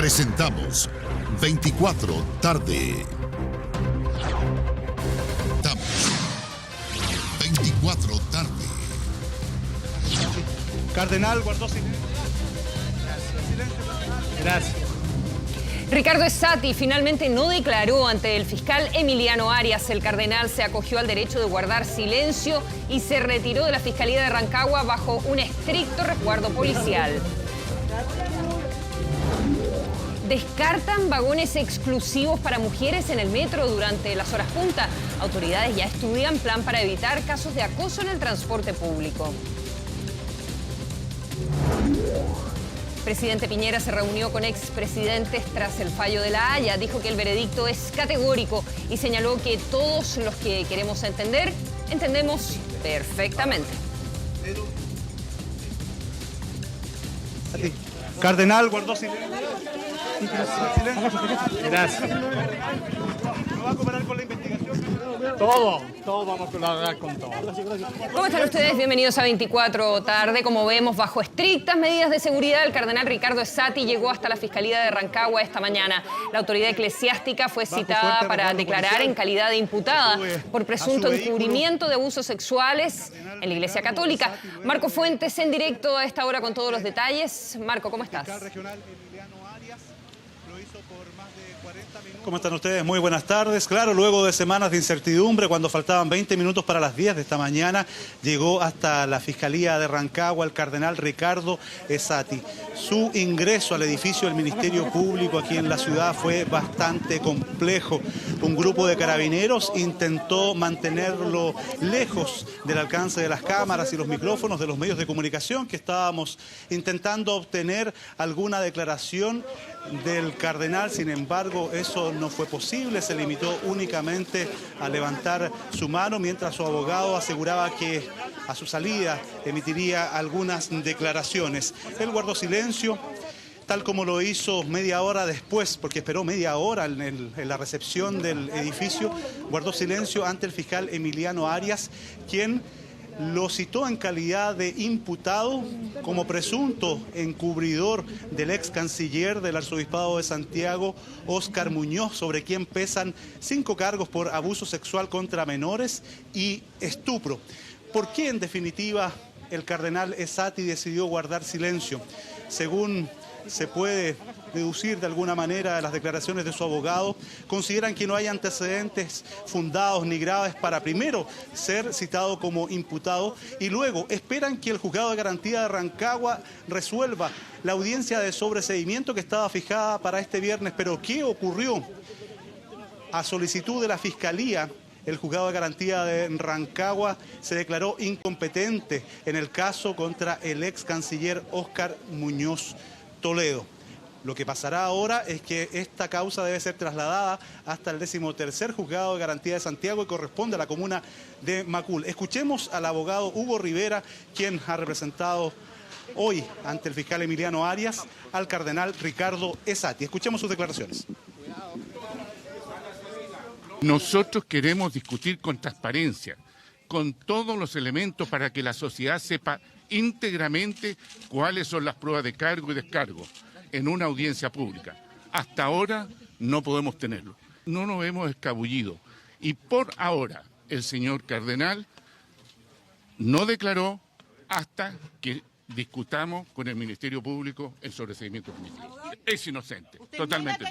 Presentamos 24 tarde. Estamos 24 tarde. Cardenal guardó silencio. Gracias. Ricardo Esati finalmente no declaró ante el fiscal Emiliano Arias. El cardenal se acogió al derecho de guardar silencio y se retiró de la Fiscalía de Rancagua bajo un estricto resguardo policial. Descartan vagones exclusivos para mujeres en el metro durante las horas punta. Autoridades ya estudian plan para evitar casos de acoso en el transporte público. Presidente Piñera se reunió con expresidentes tras el fallo de La Haya. Dijo que el veredicto es categórico y señaló que todos los que queremos entender, entendemos perfectamente. Cardenal guardó silencio. Gracias. ¿No va a cooperar con la investigación? Todo vamos a colaborar con todo. ¿Cómo están ustedes? Bienvenidos a 24 tarde. Como vemos, bajo estrictas medidas de seguridad, el cardenal Ricardo Esati llegó hasta la Fiscalía de Rancagua esta mañana. La autoridad eclesiástica fue citada para declarar en calidad de imputada por presunto encubrimiento de abusos sexuales en la Iglesia Católica. Marco Fuentes en directo a esta hora con todos los detalles. Marco, ¿cómo estás? ¿Cómo están ustedes? Muy buenas tardes. Claro, luego de semanas de incertidumbre, cuando faltaban 20 minutos para las 10 de esta mañana, llegó hasta la Fiscalía de Rancagua el cardenal Ricardo Esati. Su ingreso al edificio del Ministerio Público aquí en la ciudad fue bastante complejo. Un grupo de carabineros intentó mantenerlo lejos del alcance de las cámaras y los micrófonos de los medios de comunicación que estábamos intentando obtener alguna declaración del cardenal. Sin embargo, eso no fue posible, se limitó únicamente a levantar su mano mientras su abogado aseguraba que a su salida emitiría algunas declaraciones. Él guardó silencio, tal como lo hizo media hora después, porque esperó media hora en la recepción del edificio, guardó silencio ante el fiscal Emiliano Arias, quien lo citó en calidad de imputado como presunto encubridor del ex canciller del Arzobispado de Santiago, Óscar Muñoz, sobre quien pesan 5 cargos por abuso sexual contra menores y estupro. ¿Por qué, en definitiva, el cardenal Esati decidió guardar silencio? Según se puede deducir de alguna manera de las declaraciones de su abogado, consideran que no hay antecedentes fundados ni graves para primero ser citado como imputado y luego esperan que el Juzgado de Garantía de Rancagua resuelva la audiencia de sobreseimiento que estaba fijada para este viernes. Pero ¿qué ocurrió? A solicitud de la Fiscalía, el Juzgado de Garantía de Rancagua se declaró incompetente en el caso contra el ex canciller Óscar Muñoz Toledo. Lo que pasará ahora es que esta causa debe ser trasladada hasta el 13º Juzgado de Garantía de Santiago y corresponde a la comuna de Macul. Escuchemos al abogado Hugo Rivera, quien ha representado hoy ante el fiscal Emiliano Arias al cardenal Ricardo Esati. Escuchemos sus declaraciones. Nosotros queremos discutir con transparencia, con todos los elementos para que la sociedad sepa íntegramente cuáles son las pruebas de cargo y descargo en una audiencia pública. Hasta ahora no podemos tenerlo. No nos hemos escabullido. Y por ahora el señor cardenal no declaró hasta que discutamos con el Ministerio Público el sobreseimiento administrativo. Es inocente, totalmente.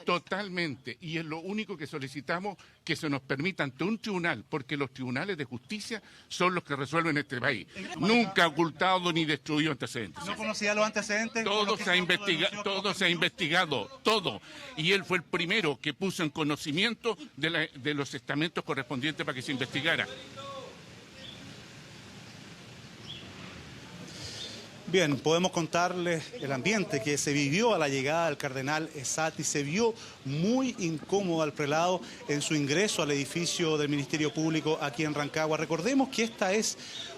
Totalmente. Y es lo único que solicitamos, que se nos permita ante un tribunal, porque los tribunales de justicia son los que resuelven este país. Nunca ha ocultado ni destruido antecedentes. ¿No conocía los antecedentes? Todo se ha investigado, todo. Y él fue el primero que puso en conocimiento de los estamentos correspondientes para que se investigara. Bien, podemos contarles el ambiente que se vivió a la llegada del cardenal Esati. Se vio muy incómodo al prelado en su ingreso al edificio del Ministerio Público aquí en Rancagua. Recordemos que esta es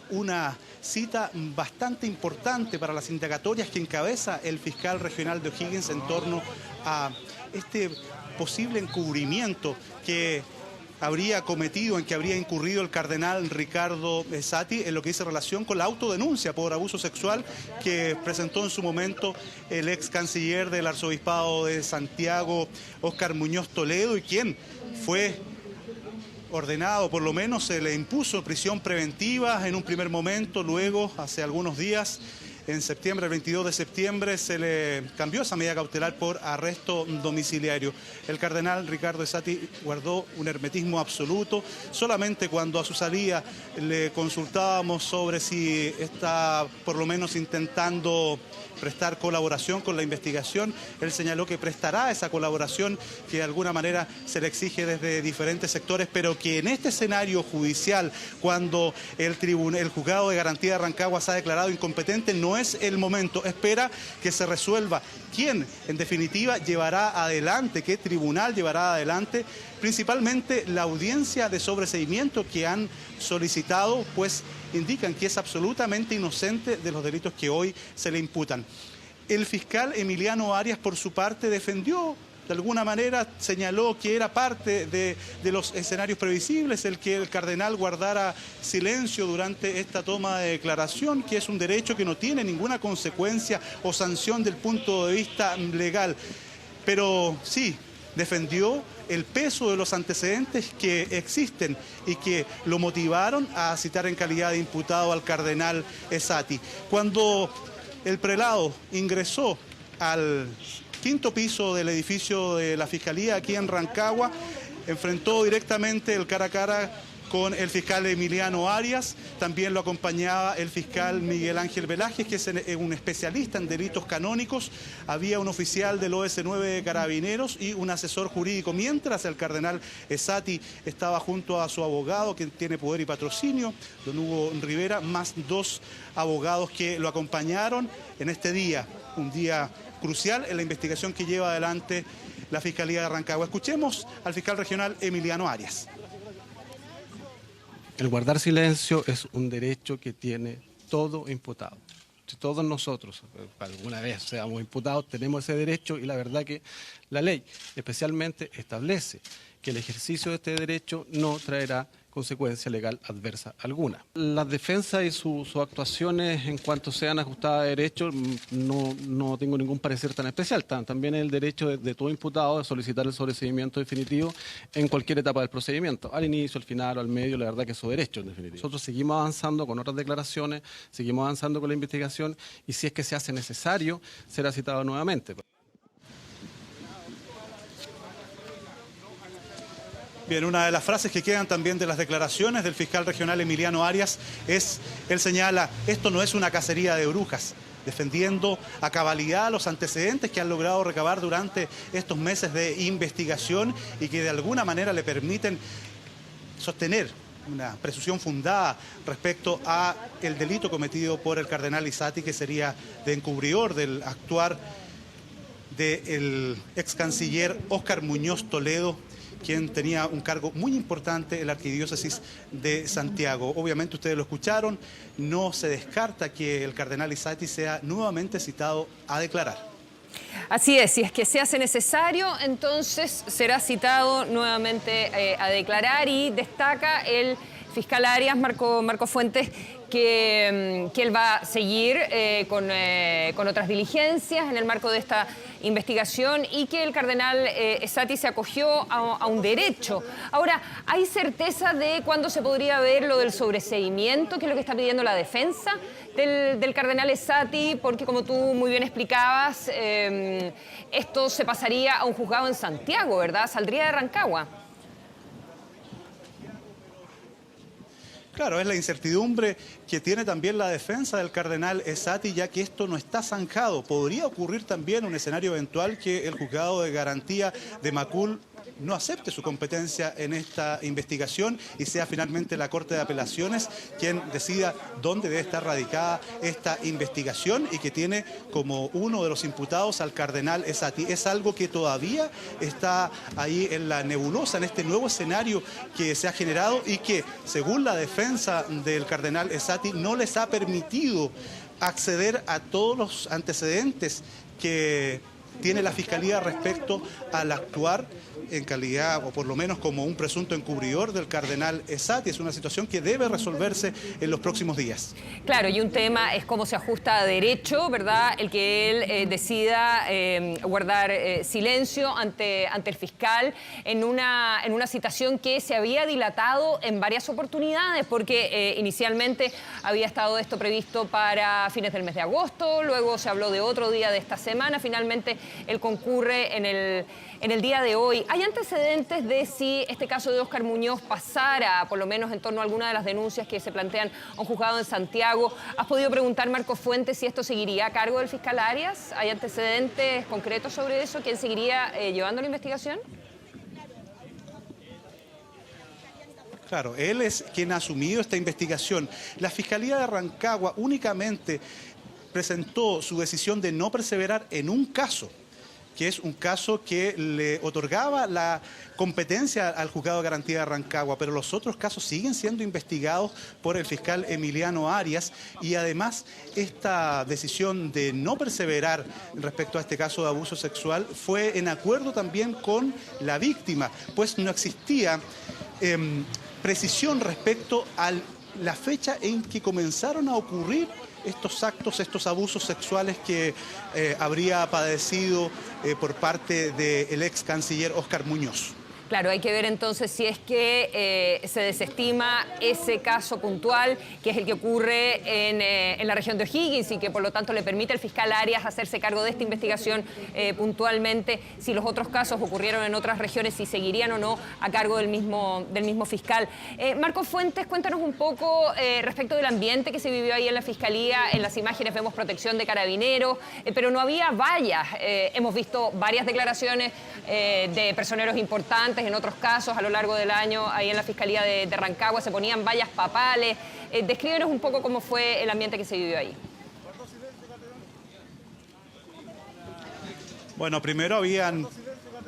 una cita bastante importante para las indagatorias que encabeza el fiscal regional de O'Higgins en torno a este posible encubrimiento que habría cometido, en que habría incurrido el cardenal Ricardo Esati en lo que dice relación con la autodenuncia por abuso sexual que presentó en su momento el ex canciller del arzobispado de Santiago, Óscar Muñoz Toledo, y quien fue ordenado, por lo menos se le impuso prisión preventiva en un primer momento, luego, hace algunos días, en septiembre, el 22 de septiembre, se le cambió esa medida cautelar por arresto domiciliario. El cardenal Ricardo Esati guardó un hermetismo absoluto. Solamente cuando a su salida le consultábamos sobre si está por lo menos intentando prestar colaboración con la investigación, él señaló que prestará esa colaboración que de alguna manera se le exige desde diferentes sectores, pero que en este escenario judicial, cuando el juzgado de garantía de Rancagua se ha declarado incompetente, no es el momento. Espera que se resuelva quién, en definitiva, llevará adelante, qué tribunal llevará adelante, principalmente la audiencia de sobreseimiento que han solicitado, pues indican que es absolutamente inocente de los delitos que hoy se le imputan. El fiscal Emiliano Arias, por su parte, defendió, de alguna manera señaló que era parte de los escenarios previsibles el que el cardenal guardara silencio durante esta toma de declaración, que es un derecho que no tiene ninguna consecuencia o sanción del punto de vista legal. Pero sí, defendió el peso de los antecedentes que existen y que lo motivaron a citar en calidad de imputado al cardenal Esati. Cuando el prelado ingresó al quinto piso del edificio de la Fiscalía aquí en Rancagua, enfrentó directamente el cara a cara con el fiscal Emiliano Arias. También lo acompañaba el fiscal Miguel Ángel Velázquez, que es un especialista en delitos canónicos. Había un oficial del OS9 de Carabineros y un asesor jurídico, mientras el cardenal Esati estaba junto a su abogado, que tiene poder y patrocinio, don Hugo Rivera, más dos abogados que lo acompañaron en este día, un día crucial en la investigación que lleva adelante la Fiscalía de Rancagua. Escuchemos al fiscal regional Emiliano Arias. El guardar silencio es un derecho que tiene todo imputado. Si todos nosotros, alguna vez seamos imputados, tenemos ese derecho, y la verdad que la ley especialmente establece que el ejercicio de este derecho no traerá consecuencia legal adversa alguna. Las defensas y sus actuaciones, en cuanto sean ajustadas de derecho, no tengo ningún parecer tan especial. También el derecho de todo imputado de solicitar el sobreseimiento definitivo en cualquier etapa del procedimiento, al inicio, al final o al medio. La verdad que es su derecho, en definitiva. Nosotros seguimos avanzando con otras declaraciones, seguimos avanzando con la investigación, y si es que se hace necesario, será citado nuevamente. Bien, una de las frases que quedan también de las declaraciones del fiscal regional Emiliano Arias es, él señala, esto no es una cacería de brujas, defendiendo a cabalidad los antecedentes que han logrado recabar durante estos meses de investigación y que de alguna manera le permiten sostener una presunción fundada respecto a el delito cometido por el cardenal Esati, que sería de encubridor del actuar del ex canciller Óscar Muñoz Toledo, quien tenía un cargo muy importante en la arquidiócesis de Santiago. Obviamente ustedes lo escucharon, no se descarta que el cardenal Esati sea nuevamente citado a declarar. Así es, si es que se hace necesario, entonces será citado nuevamente a declarar, y destaca el fiscal Arias, Marco Fuentes, que él va a seguir con otras diligencias en el marco de esta investigación, y que el cardenal Esati se acogió a un derecho. Ahora, ¿hay certeza de cuándo se podría ver lo del sobreseimiento, que es lo que está pidiendo la defensa del cardenal Esati? Porque, como tú muy bien explicabas, esto se pasaría a un juzgado en Santiago, ¿verdad? Saldría de Rancagua. Claro, es la incertidumbre que tiene también la defensa del cardenal Esati, ya que esto no está zanjado. Podría ocurrir también un escenario eventual que el juzgado de garantía de Macul no acepte su competencia en esta investigación y sea finalmente la Corte de Apelaciones quien decida dónde debe estar radicada esta investigación, y que tiene como uno de los imputados al cardenal Esati. Es algo que todavía está ahí en la nebulosa, en este nuevo escenario que se ha generado y que, según la defensa del cardenal Esati, no les ha permitido acceder a todos los antecedentes que tiene la Fiscalía respecto al actuar en calidad, o por lo menos como un presunto encubridor del cardenal Esati. Es una situación que debe resolverse en los próximos días. Claro, y un tema es cómo se ajusta a derecho, ¿verdad? El que él decida guardar silencio ante el fiscal en una citación que se había dilatado en varias oportunidades, porque inicialmente había estado esto previsto para fines del mes de agosto, luego se habló de otro día de esta semana, finalmente él concurre en el día de hoy. ¿Hay antecedentes de si este caso de Óscar Muñoz pasara, por lo menos en torno a alguna de las denuncias que se plantean a un juzgado en Santiago? ¿Has podido preguntar, Marcos Fuentes, si esto seguiría a cargo del fiscal Arias? ¿Hay antecedentes concretos sobre eso? ¿Quién seguiría llevando la investigación? Claro, él es quien ha asumido esta investigación. La Fiscalía de Rancagua únicamente presentó su decisión de no perseverar en un caso, que es un caso que le otorgaba la competencia al Juzgado de Garantía de Rancagua, pero los otros casos siguen siendo investigados por el fiscal Emiliano Arias, y además esta decisión de no perseverar respecto a este caso de abuso sexual fue en acuerdo también con la víctima, pues no existía precisión respecto a la fecha en que comenzaron a ocurrir estos actos, estos abusos sexuales que habría padecido por parte del ex canciller Óscar Muñoz. Claro, hay que ver entonces si es que se desestima ese caso puntual, que es el que ocurre en la región de O'Higgins y que por lo tanto le permite al fiscal Arias hacerse cargo de esta investigación puntualmente, si los otros casos ocurrieron en otras regiones, si seguirían o no a cargo del mismo fiscal. Marcos Fuentes, cuéntanos un poco respecto del ambiente que se vivió ahí en la Fiscalía. En las imágenes vemos protección de carabineros, pero no había vallas. Hemos visto varias declaraciones de personeros importantes. En otros casos, a lo largo del año, ahí en la Fiscalía de Rancagua se ponían vallas papales. Descríbenos un poco cómo fue el ambiente que se vivió ahí. Bueno, primero habían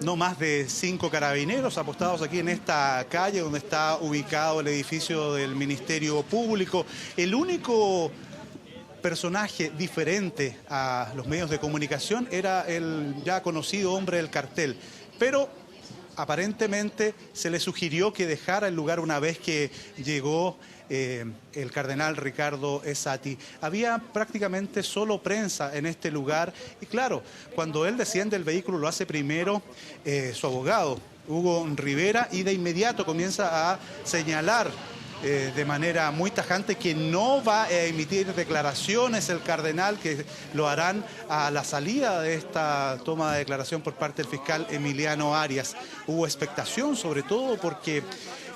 no más de 5 carabineros apostados aquí en esta calle donde está ubicado el edificio del Ministerio Público. El único personaje diferente a los medios de comunicación era el ya conocido hombre del cartel, pero aparentemente se le sugirió que dejara el lugar una vez que llegó el cardenal Ricardo Esati. Había prácticamente solo prensa en este lugar y claro, cuando él desciende del vehículo lo hace primero su abogado, Hugo Rivera, y de inmediato comienza a señalar de manera muy tajante que no va a emitir declaraciones el cardenal, que lo harán a la salida de esta toma de declaración por parte del fiscal Emiliano Arias. Hubo expectación, sobre todo porque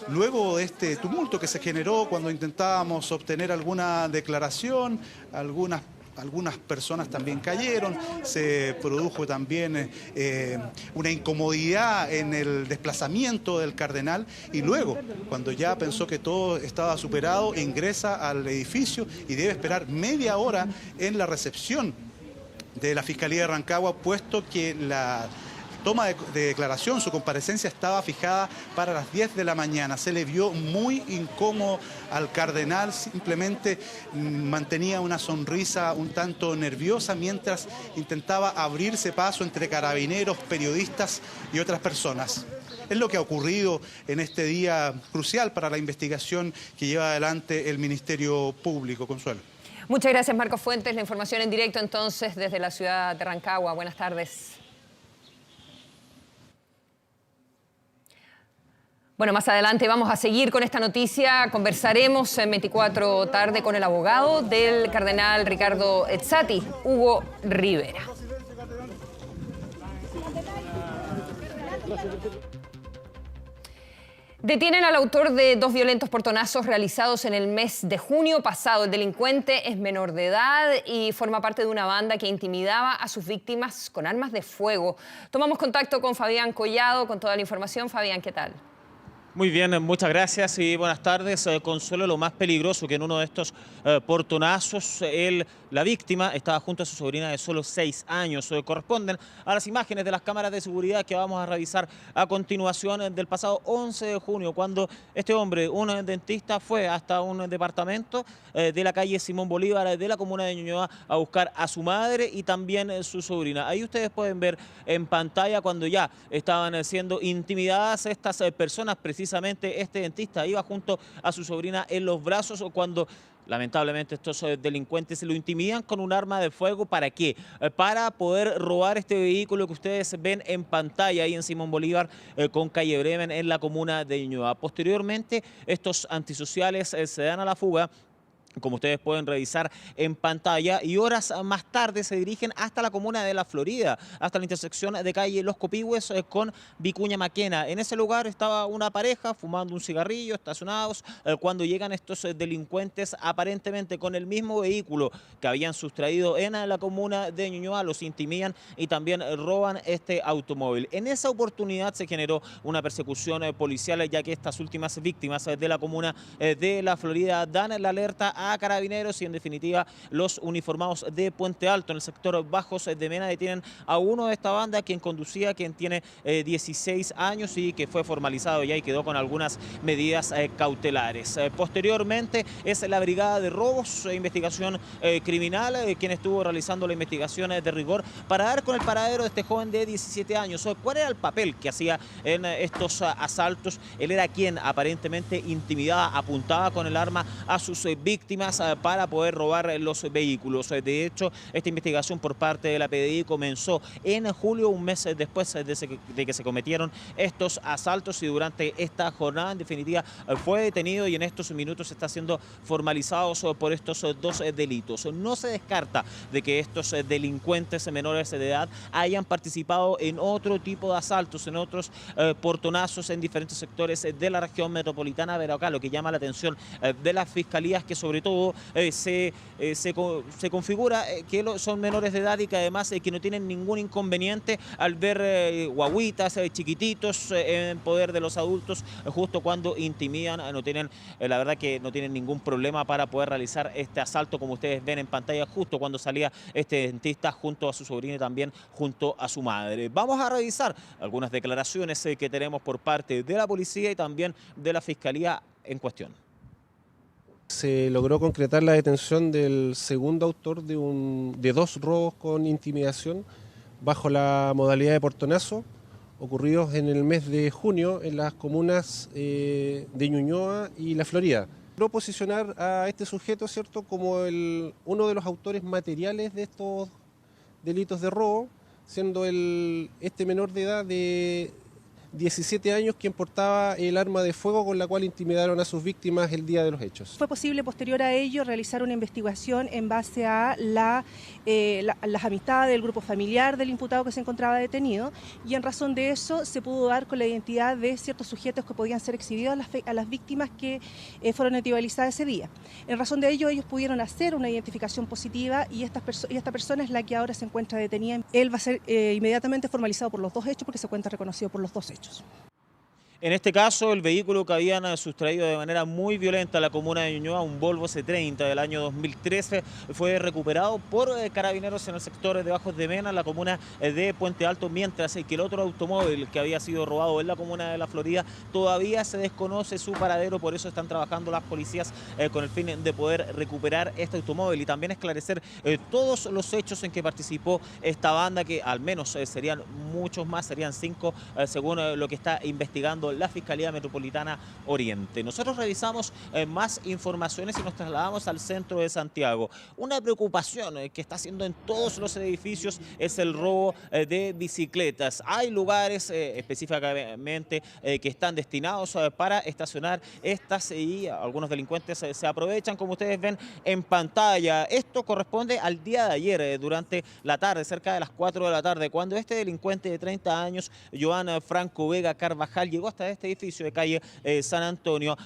luego de este tumulto que se generó cuando intentábamos obtener alguna declaración, algunas personas también cayeron, se produjo también una incomodidad en el desplazamiento del cardenal y luego, cuando ya pensó que todo estaba superado, ingresa al edificio y debe esperar media hora en la recepción de la Fiscalía de Rancagua, puesto que la toma de declaración, su comparecencia estaba fijada para las 10 de la mañana. Se le vio muy incómodo al cardenal, simplemente mantenía una sonrisa un tanto nerviosa mientras intentaba abrirse paso entre carabineros, periodistas y otras personas. Es lo que ha ocurrido en este día crucial para la investigación que lleva adelante el Ministerio Público. Consuelo. Muchas gracias, Marcos Fuentes. La información en directo entonces desde la ciudad de Rancagua. Buenas tardes. Bueno, más adelante vamos a seguir con esta noticia. Conversaremos en 24 tarde con el abogado del cardenal Ricardo Esati, Hugo Rivera. Detienen al autor de 2 violentos portonazos realizados en el mes de junio pasado. El delincuente es menor de edad y forma parte de una banda que intimidaba a sus víctimas con armas de fuego. Tomamos contacto con Fabián Collado con toda la información. Fabián, ¿qué tal? Muy bien, muchas gracias y buenas tardes. Consuelo, lo más peligroso que en uno de estos portonazos, la víctima estaba junto a su sobrina de solo 6 años. Corresponden a las imágenes de las cámaras de seguridad que vamos a revisar a continuación del pasado 11 de junio, cuando este hombre, un dentista, fue hasta un departamento de la calle Simón Bolívar de la comuna de Ñuñoa a buscar a su madre y también su sobrina. Ahí ustedes pueden ver en pantalla cuando ya estaban siendo intimidadas estas personas. Precisamente este dentista iba junto a su sobrina en los brazos cuando lamentablemente estos delincuentes lo intimidan con un arma de fuego. ¿Para qué? Para poder robar este vehículo que ustedes ven en pantalla ahí en Simón Bolívar con calle Bremen en la comuna de Ñuñoa. Posteriormente estos antisociales se dan a la fuga, como ustedes pueden revisar en pantalla, y horas más tarde se dirigen hasta la comuna de La Florida, hasta la intersección de calle Los Copihue con Vicuña Maquena. En ese lugar estaba una pareja fumando un cigarrillo, estacionados, cuando llegan estos delincuentes aparentemente con el mismo vehículo que habían sustraído en la comuna de Ñuñoa. Los intimidan y también roban este automóvil. En esa oportunidad se generó una persecución policial, ya que estas últimas víctimas de la comuna de La Florida dan la alerta a Carabineros y en definitiva los uniformados de Puente Alto en el sector Bajos de Mena detienen a uno de esta banda, quien conducía, quien tiene 16 años y que fue formalizado ya y quedó con algunas medidas cautelares. Posteriormente es la Brigada de Robos e Investigación Criminal quien estuvo realizando la investigación de rigor para dar con el paradero de este joven de 17 años. ¿Cuál era el papel que hacía en estos asaltos? Él era quien aparentemente intimidaba, apuntaba con el arma a sus víctimas para poder robar los vehículos. De hecho, esta investigación por parte de la PDI comenzó en julio, un mes después de que se cometieron estos asaltos, y durante esta jornada en definitiva fue detenido y en estos minutos está siendo formalizado por estos dos delitos. No se descarta de que estos delincuentes menores de edad hayan participado en otro tipo de asaltos, en otros portonazos en diferentes sectores de la región metropolitana, pero acá lo que llama la atención de las fiscalías que sobre todo se configura que son menores de edad y que además que no tienen ningún inconveniente al ver guaguitas chiquititos en poder de los adultos justo cuando intimidan. No tienen, la verdad que no tienen ningún problema para poder realizar este asalto, como ustedes ven en pantalla, justo cuando salía este dentista junto a su sobrino y también junto a su madre. Vamos a revisar algunas declaraciones que tenemos por parte de la policía y también de la fiscalía en cuestión. Se logró concretar la detención del segundo autor de 2 robos con intimidación bajo la modalidad de portonazo, ocurridos en el mes de junio en las comunas de Ñuñoa y La Florida. Logró posicionar a este sujeto, ¿cierto?, como uno de los autores materiales de estos delitos de robo, siendo este menor de edad de 17 años quien portaba el arma de fuego con la cual intimidaron a sus víctimas el día de los hechos. Fue posible posterior a ello realizar una investigación en base a las amistades del grupo familiar del imputado que se encontraba detenido, y en razón de eso se pudo dar con la identidad de ciertos sujetos que podían ser exhibidos a las víctimas que fueron identificadas ese día. En razón de ello ellos pudieron hacer una identificación positiva y esta persona es la que ahora se encuentra detenida. Él va a ser inmediatamente formalizado por los 2 hechos porque se cuenta reconocido por los 2 hechos. En este caso, el vehículo que habían sustraído de manera muy violenta a la comuna de Ñuñoa, un Volvo C30 del año 2013, fue recuperado por Carabineros en el sector de Bajos de Mena, en la comuna de Puente Alto, mientras que el otro automóvil que había sido robado en la comuna de La Florida todavía se desconoce su paradero. Por eso están trabajando las policías con el fin de poder recuperar este automóvil y también esclarecer todos los hechos en que participó esta banda, que al menos serían muchos más, serían 5 según lo que está investigando la Fiscalía Metropolitana Oriente. Nosotros revisamos más informaciones y nos trasladamos al centro de Santiago. Una preocupación que está haciendo en todos los edificios es el robo de bicicletas. Hay lugares específicamente que están destinados para estacionar estas y algunos delincuentes se aprovechan, como ustedes ven en pantalla. Esto corresponde al día de ayer, durante la tarde, cerca de las 4 de la tarde, cuando este delincuente de 30 años, Joan Franco Vega Carvajal, llegó hasta hasta este edificio de calle San Antonio.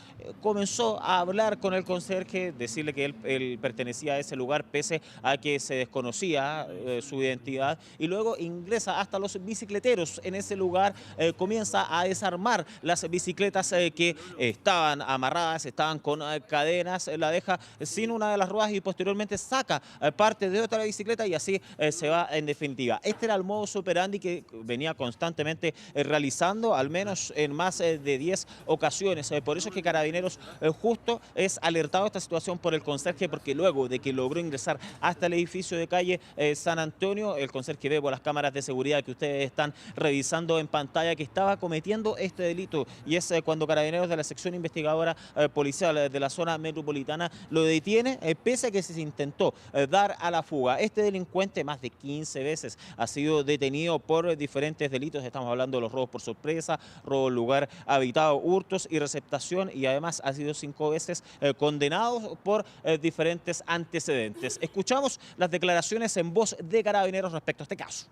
Comenzó a hablar con el conserje, decirle que él pertenecía a ese lugar pese a que se desconocía su identidad, y luego ingresa hasta los bicicleteros en ese lugar, comienza a desarmar las bicicletas que estaban amarradas, estaban con cadenas, la deja sin una de las ruedas y posteriormente saca parte de otra bicicleta y así se va en definitiva. Este era el modus operandi que venía constantemente realizando, al menos en más de 10 ocasiones. Por eso es que Carabineros justo es alertado de esta situación por el conserje, porque luego de que logró ingresar hasta el edificio de calle San Antonio, el conserje ve por las cámaras de seguridad que ustedes están revisando en pantalla que estaba cometiendo este delito, y es cuando Carabineros de la sección investigadora policial de la zona metropolitana lo detiene, pese a que se intentó dar a la fuga. Este delincuente más de 15 veces ha sido detenido por diferentes delitos. Estamos hablando de los robos por sorpresa, robo en lugar habitado, hurtos y receptación, y además ha sido 5 veces condenado por diferentes antecedentes. Escuchamos las declaraciones en voz de Carabineros respecto a este caso.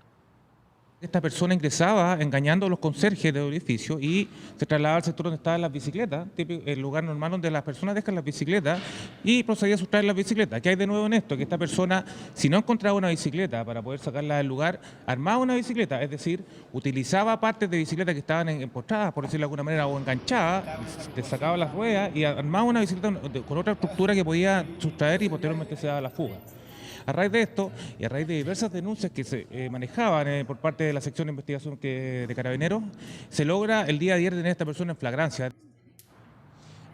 Esta persona ingresaba engañando a los conserjes del edificio y se trasladaba al sector donde estaban las bicicletas, el lugar normal donde las personas dejan las bicicletas, y procedía a sustraer las bicicletas. ¿Qué hay de nuevo en esto? Que esta persona, si no encontraba una bicicleta para poder sacarla del lugar, armaba una bicicleta, es decir, utilizaba partes de bicicleta que estaban empotradas, por decirlo de alguna manera, o enganchadas, le sacaba las ruedas y armaba una bicicleta con otra estructura que podía sustraer y posteriormente se daba la fuga. A raíz de esto y a raíz de diversas denuncias que se manejaban por parte de la sección de investigación de Carabineros, se logra el día de ayer tener a esta persona en flagrancia.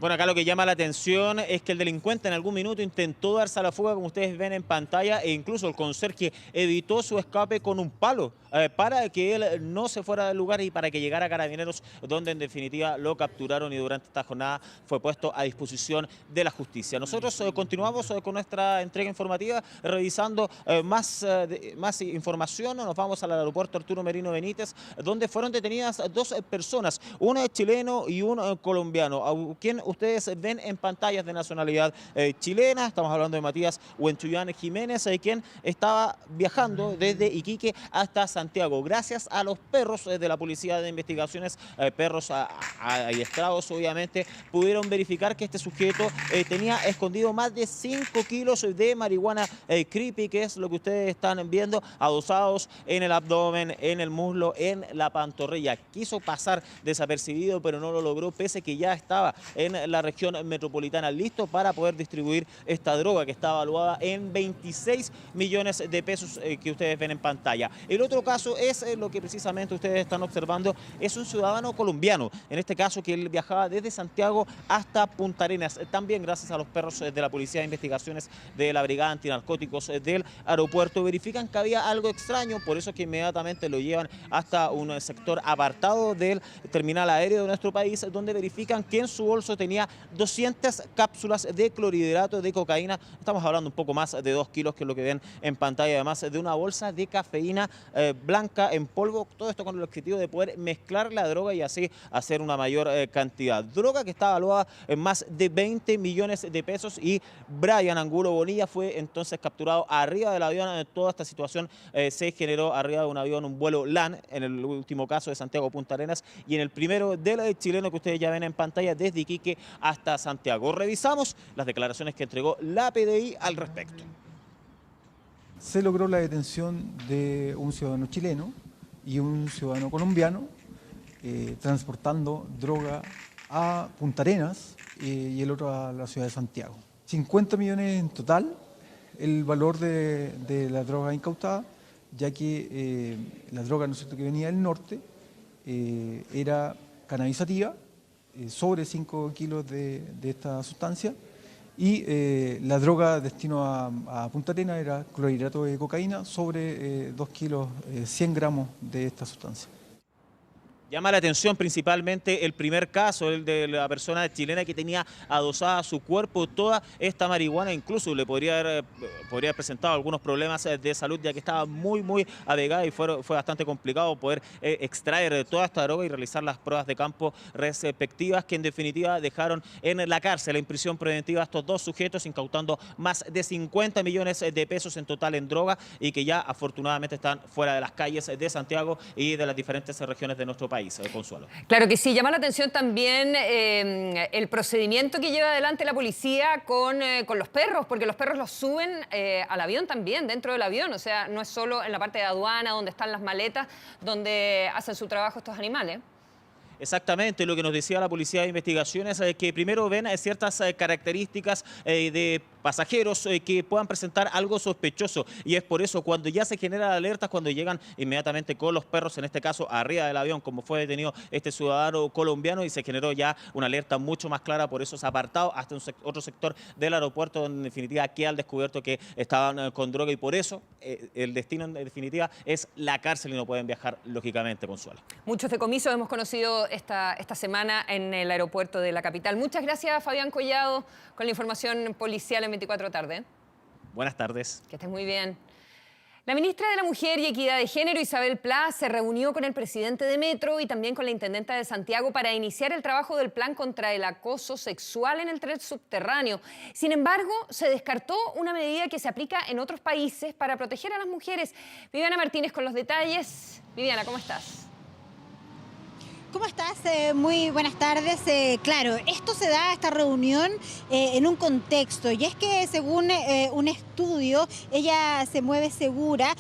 Bueno, acá lo que llama la atención es que el delincuente en algún minuto intentó darse a la fuga, como ustedes ven en pantalla, e incluso el conserje evitó su escape con un palo para que él no se fuera del lugar y para que llegara a Carabineros, donde en definitiva lo capturaron y durante esta jornada fue puesto a disposición de la justicia. Nosotros continuamos con nuestra entrega informativa, revisando más información. Nos vamos al aeropuerto Arturo Merino Benítez, donde fueron detenidas 2 personas, un chileno y un colombiano, a quien ustedes ven en pantallas de nacionalidad chilena. Estamos hablando de Matías Huentullán Jiménez, quien estaba viajando desde Iquique hasta Santiago. Gracias a los perros de la Policía de Investigaciones, perros adiestrados obviamente, pudieron verificar que este sujeto tenía escondido más de 5 kilos de marihuana creepy, que es lo que ustedes están viendo, adosados en el abdomen, en el muslo, en la pantorrilla. Quiso pasar desapercibido, pero no lo logró, pese a que ya estaba en la región metropolitana, listo para poder distribuir esta droga que está evaluada en 26 millones de pesos que ustedes ven en pantalla. El otro caso es lo que precisamente ustedes están observando, es un ciudadano colombiano, en este caso que él viajaba desde Santiago hasta Punta Arenas, también gracias a los perros de la Policía de Investigaciones de la Brigada Antinarcóticos del aeropuerto. Verifican que había algo extraño, por eso que inmediatamente lo llevan hasta un sector apartado del terminal aéreo de nuestro país, donde verifican que en su bolso tenía 200 cápsulas de clorhidrato de cocaína. Estamos hablando un poco más de 2 kilos, que es lo que ven en pantalla, además de una bolsa de cafeína blanca en polvo. Todo esto con el objetivo de poder mezclar la droga y así hacer una mayor cantidad. Droga que está evaluada en más de 20 millones de pesos, y Brian Angulo Bonilla fue entonces capturado arriba del avión. Toda esta situación se generó arriba de un avión, un vuelo LAN, en el último caso de Santiago a Punta Arenas, y en el primero del chileno que ustedes ya ven en pantalla, desde Iquique hasta Santiago. Revisamos las declaraciones que entregó la PDI al respecto. Se logró la detención de un ciudadano chileno y un ciudadano colombiano transportando droga a Punta Arenas y el otro a la ciudad de Santiago. 50 millones en total el valor de la droga incautada, ya que la droga, ¿no es cierto?, que venía del norte era cannabisativa, sobre 5 kilos de esta sustancia, y la droga destino a Punta Arenas era clorhidrato de cocaína, sobre 2 kilos 100 gramos de esta sustancia. Llama la atención principalmente el primer caso, el de la persona chilena que tenía adosada a su cuerpo toda esta marihuana. Incluso le podría haber presentado algunos problemas de salud, ya que estaba muy avegada y fue bastante complicado poder extraer toda esta droga y realizar las pruebas de campo respectivas, que en definitiva dejaron en la cárcel, en prisión preventiva, a estos 2 sujetos, incautando más de 50 millones de pesos en total en droga, y que ya afortunadamente están fuera de las calles de Santiago y de las diferentes regiones de nuestro país. país, Consuelo. Claro que sí, llama la atención también el procedimiento que lleva adelante la policía con los perros, porque los perros los suben al avión también, dentro del avión, o sea, no es solo en la parte de aduana, donde están las maletas, donde hacen su trabajo estos animales. Exactamente, lo que nos decía la Policía de Investigaciones es que primero ven ciertas características de pasajeros que puedan presentar algo sospechoso, y es por eso cuando ya se generan alertas, cuando llegan inmediatamente con los perros, en este caso arriba del avión, como fue detenido este ciudadano colombiano, y se generó ya una alerta mucho más clara por esos apartados hasta otro sector del aeropuerto, donde en definitiva queda al descubierto que estaban con droga, y por eso el destino en definitiva es la cárcel y no pueden viajar lógicamente, Consuelo. Muchos decomisos hemos conocido esta semana en el aeropuerto de la capital. Muchas gracias, Fabián Collado, con la información policial en 24 tarde. Buenas tardes. Que estés muy bien. La ministra de la Mujer y Equidad de Género, Isabel Pla, se reunió con el presidente de Metro y también con la intendenta de Santiago para iniciar el trabajo del plan contra el acoso sexual en el tren subterráneo. Sin embargo, se descartó una medida que se aplica en otros países para proteger a las mujeres. Viviana Martínez con los detalles. Viviana, ¿cómo estás? ¿Cómo estás? Muy buenas tardes. Claro, esto se da, esta reunión, en un contexto, y es que según un estudio, ella se mueve segura,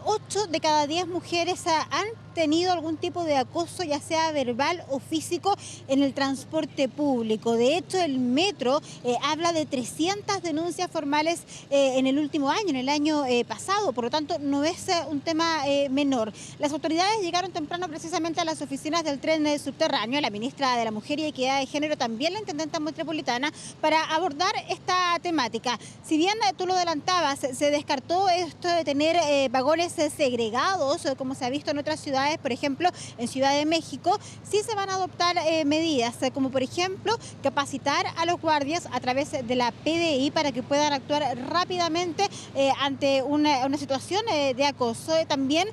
8 de cada 10 mujeres han tenido algún tipo de acoso, ya sea verbal o físico, en el transporte público. De hecho, el Metro habla de 300 denuncias formales en el último año, en el año pasado, por lo tanto no es un tema menor. Las autoridades llegaron temprano precisamente a las oficinas del tren subterráneo, la ministra de la Mujer y Equidad de Género, también la intendenta metropolitana, para abordar esta temática. Si bien tú lo adelantabas, se descartó esto de tener vagones segregados, como se ha visto en otras ciudades, por ejemplo, en Ciudad de México, sí se van a adoptar medidas, como por ejemplo capacitar a los guardias a través de la PDI para que puedan actuar rápidamente ante una situación de acoso. También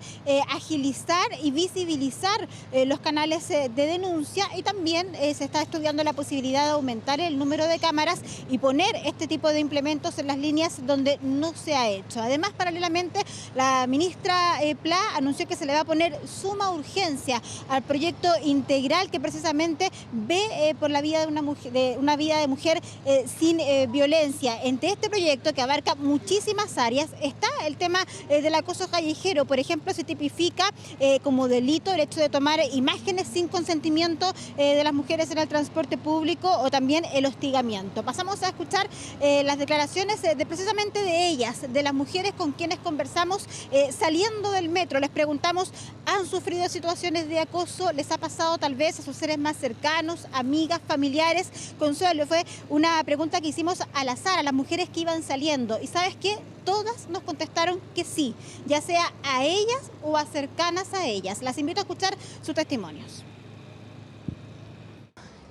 agilizar y visibilizar los canales de denuncia, y también se está estudiando la posibilidad de aumentar el número de cámaras y poner este tipo de implementos en las líneas donde no se ha hecho. Además, paralelamente, la ministra Pla anunció que se le va a poner suma urgencia al proyecto integral que precisamente ve por la vida de una vida de mujer sin violencia. Entre este proyecto, que abarca muchísimas áreas, está el tema del acoso callejero. Por ejemplo, se tipifica como delito el hecho de tomar imágenes sin consentimiento de las mujeres en el transporte público, o también el hostigamiento. Pasamos a escuchar las declaraciones precisamente de ellas, de las mujeres con quienes conversamos saliendo del metro. Les preguntamos, ¿han sufrido situaciones de acoso? ¿Les ha pasado tal vez a sus seres más cercanos, amigas, familiares? Consuelo, fue una pregunta que hicimos al azar a las mujeres que iban saliendo, y ¿sabes qué? Todas nos contestaron que sí, ya sea a ellas o a cercanas a ellas. Las invito a escuchar sus testimonios.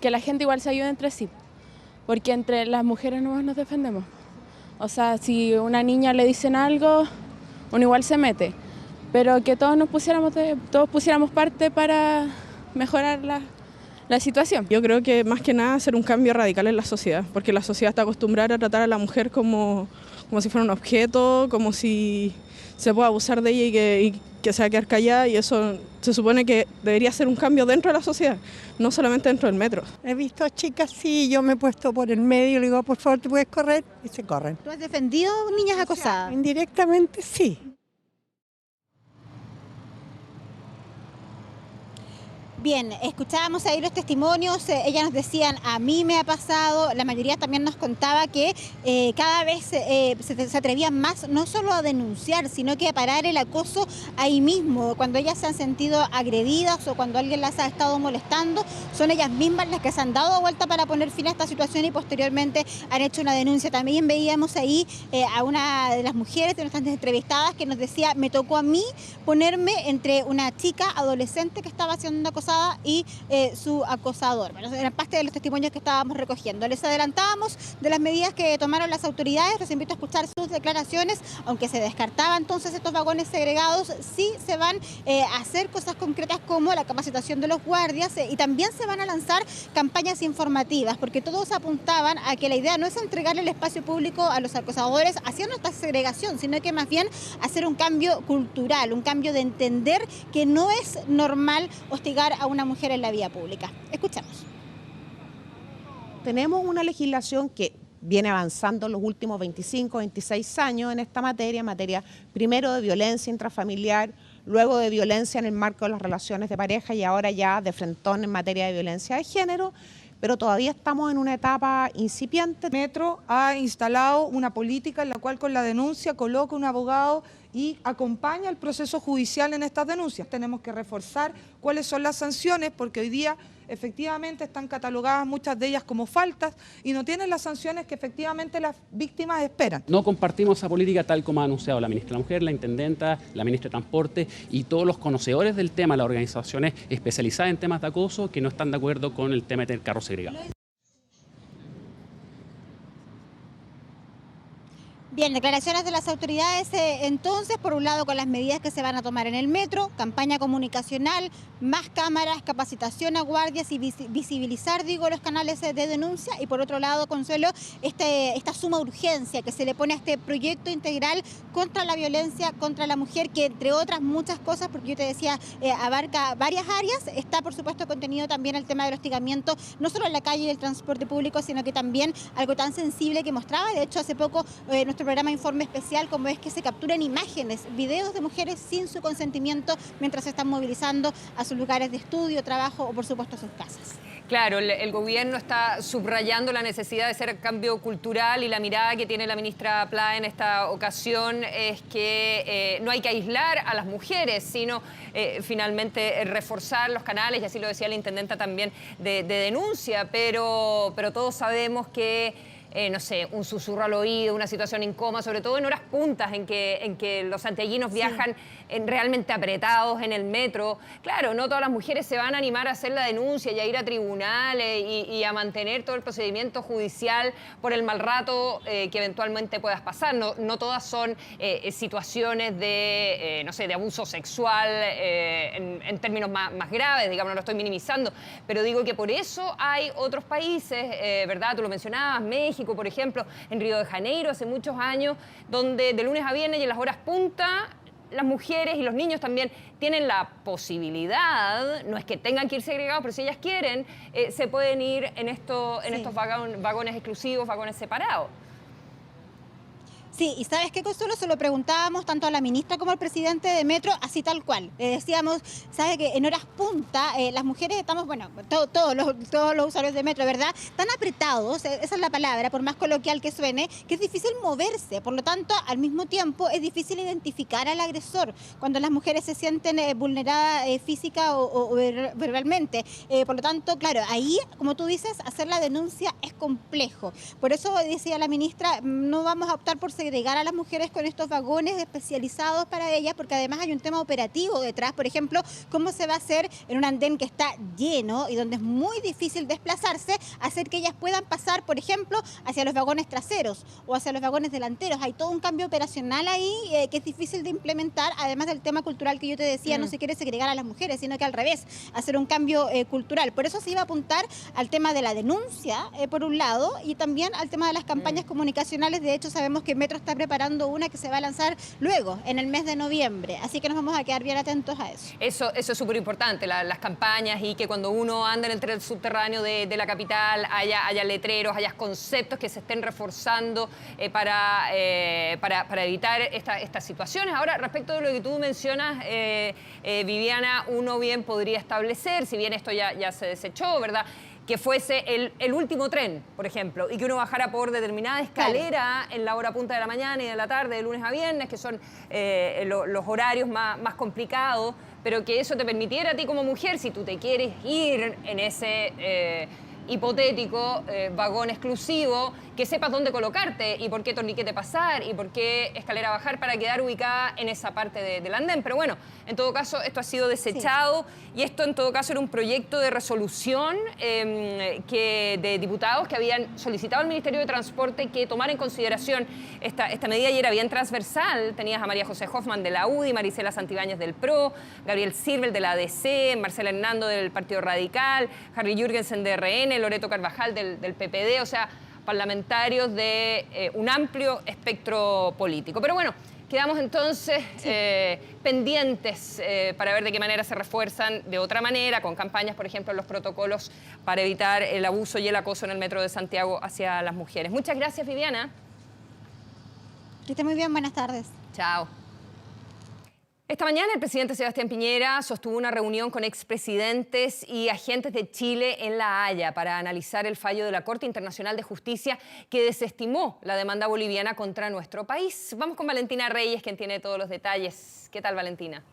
Que la gente igual se ayude entre sí, porque entre las mujeres no nos defendemos. O sea, si a una niña le dicen algo, uno igual se mete, pero que todos pusiéramos parte para mejorar la situación. Yo creo que más que nada hacer un cambio radical en la sociedad, porque la sociedad está acostumbrada a tratar a la mujer como si fuera un objeto, como si se puede abusar de ella y que se va a quedar callada, y eso se supone que debería ser un cambio dentro de la sociedad, no solamente dentro del metro. He visto a chicas, sí, yo me he puesto por el medio, le digo, por favor, ¿te puedes correr? Y se corren. ¿Tú has defendido niñas acosadas? Indirectamente, sí. Bien, escuchábamos ahí los testimonios, ellas nos decían, a mí me ha pasado, la mayoría también nos contaba que cada vez se atrevían más, no solo a denunciar, sino que a parar el acoso ahí mismo. Cuando ellas se han sentido agredidas o cuando alguien las ha estado molestando, son ellas mismas las que se han dado vuelta para poner fin a esta situación y posteriormente han hecho una denuncia. También veíamos ahí a una de las mujeres de nuestras entrevistadas que nos decía, me tocó a mí ponerme entre una chica adolescente que estaba siendo acosada y su acosador. Bueno, eran parte de los testimonios que estábamos recogiendo. Les adelantábamos de las medidas que tomaron las autoridades. Les invito a escuchar sus declaraciones. Aunque se descartaba entonces estos vagones segregados, sí se van a hacer cosas concretas como la capacitación de los guardias y también se van a lanzar campañas informativas, porque todos apuntaban a que la idea no es entregarle el espacio público a los acosadores haciendo esta segregación, sino que más bien hacer un cambio cultural, un cambio de entender que no es normal hostigar a una mujer en la vía pública. Escuchamos. Tenemos una legislación que viene avanzando en los últimos 25, 26 años en esta materia primero de violencia intrafamiliar, luego de violencia en el marco de las relaciones de pareja y ahora ya de frentón en materia de violencia de género, pero todavía estamos en una etapa incipiente. Metro ha instalado una política en la cual con la denuncia coloca un abogado y acompaña el proceso judicial en estas denuncias. Tenemos que reforzar cuáles son las sanciones, porque hoy día efectivamente están catalogadas muchas de ellas como faltas y no tienen las sanciones que efectivamente las víctimas esperan. No compartimos esa política tal como ha anunciado la ministra de la Mujer, la intendenta, la ministra de Transporte y todos los conocedores del tema, las organizaciones especializadas en temas de acoso que no están de acuerdo con el tema de tener carros segregados. Bien, declaraciones de las autoridades entonces, por un lado con las medidas que se van a tomar en el metro, campaña comunicacional, más cámaras, capacitación a guardias y visibilizar, los canales de denuncia, y por otro lado, Consuelo, esta suma urgencia que se le pone a este proyecto integral contra la violencia contra la mujer, que entre otras muchas cosas, porque yo te decía, abarca varias áreas, está por supuesto contenido también el tema del hostigamiento, no solo en la calle y el transporte público, sino que también algo tan sensible que mostraba, de hecho hace poco nuestro programa Informe Especial, como es que se capturan imágenes, videos de mujeres sin su consentimiento mientras se están movilizando a sus lugares de estudio, trabajo o por supuesto a sus casas. Claro, el gobierno está subrayando la necesidad de hacer cambio cultural y la mirada que tiene la ministra Pla en esta ocasión es que no hay que aislar a las mujeres, sino finalmente reforzar los canales, y así lo decía la intendenta también, de denuncia, pero todos sabemos que no sé, un susurro al oído, una situación incómoda, sobre todo en horas puntas en que los santiaguinos viajan realmente apretados en el metro. Claro, no todas las mujeres se van a animar a hacer la denuncia y a ir a tribunales y a mantener todo el procedimiento judicial por el mal rato que eventualmente puedas pasar. No todas son situaciones de, no sé, de abuso sexual en términos más graves, digamos, no lo estoy minimizando, pero digo que por eso hay otros países, ¿verdad? Tú lo mencionabas, México, por ejemplo, en Río de Janeiro hace muchos años, donde de lunes a viernes y en las horas punta las mujeres y los niños también tienen la posibilidad, no es que tengan que ir segregados, pero si ellas quieren, se pueden ir en estos vagones exclusivos, vagones separados. Sí, y ¿sabes qué, Consuelo? Se lo preguntábamos tanto a la ministra como al presidente de Metro, así tal cual. Le decíamos, ¿sabe que en horas punta las mujeres estamos, bueno, todos los usuarios de Metro, ¿verdad? Tan apretados, esa es la palabra, por más coloquial que suene, que es difícil moverse. Por lo tanto, al mismo tiempo, es difícil identificar al agresor cuando las mujeres se sienten vulneradas física o verbalmente. Por lo tanto, claro, ahí, como tú dices, hacer la denuncia es complejo. Por eso decía la ministra, no vamos a optar por segregar a las mujeres con estos vagones especializados para ellas, porque además hay un tema operativo detrás. Por ejemplo, cómo se va a hacer en un andén que está lleno y donde es muy difícil desplazarse, hacer que ellas puedan pasar, por ejemplo, hacia los vagones traseros o hacia los vagones delanteros. Hay todo un cambio operacional ahí que es difícil de implementar, además del tema cultural que yo te decía, no se quiere segregar a las mujeres, sino que al revés, hacer un cambio cultural. Por eso se iba a apuntar al tema de la denuncia, por un lado, y también al tema de las campañas comunicacionales. De hecho, sabemos que Metro está preparando una que se va a lanzar luego, en el mes de noviembre. Así que nos vamos a quedar bien atentos a eso. Eso es súper importante, las campañas, y que cuando uno anda en el tren subterráneo de la capital haya letreros, haya conceptos que se estén reforzando para evitar estas situaciones. Ahora, respecto de lo que tú mencionas, Viviana, uno bien podría establecer, si bien esto ya se desechó, ¿verdad?, que fuese el último tren, por ejemplo, y que uno bajara por determinada escalera en la hora punta de la mañana y de la tarde, de lunes a viernes, que son los horarios más complicados, pero que eso te permitiera a ti como mujer, si tú te quieres ir en ese hipotético vagón exclusivo, que sepas dónde colocarte y por qué torniquete pasar y por qué escalera bajar para quedar ubicada en esa parte del andén. Pero bueno, en todo caso, esto ha sido desechado y esto en todo caso era un proyecto de resolución de diputados que habían solicitado al Ministerio de Transporte que tomara en consideración esta medida, y era bien transversal. Tenías a María José Hoffman de la UDI, Marisela Santibáñez del PRO, Gabriel Sirbel de la ADC, Marcela Hernando del Partido Radical, Harry Jürgensen de RN, Loreto Carvajal del PPD, o sea, parlamentarios de un amplio espectro político. Pero bueno, Quedamos entonces pendientes para ver de qué manera se refuerzan de otra manera, con campañas, por ejemplo, los protocolos para evitar el abuso y el acoso en el metro de Santiago hacia las mujeres. Muchas gracias, Viviana. Que esté muy bien, buenas tardes. Chao. Esta mañana el presidente Sebastián Piñera sostuvo una reunión con expresidentes y agentes de Chile en La Haya para analizar el fallo de la Corte Internacional de Justicia que desestimó la demanda boliviana contra nuestro país. Vamos con Valentina Reyes, quien tiene todos los detalles. ¿Qué tal, Valentina?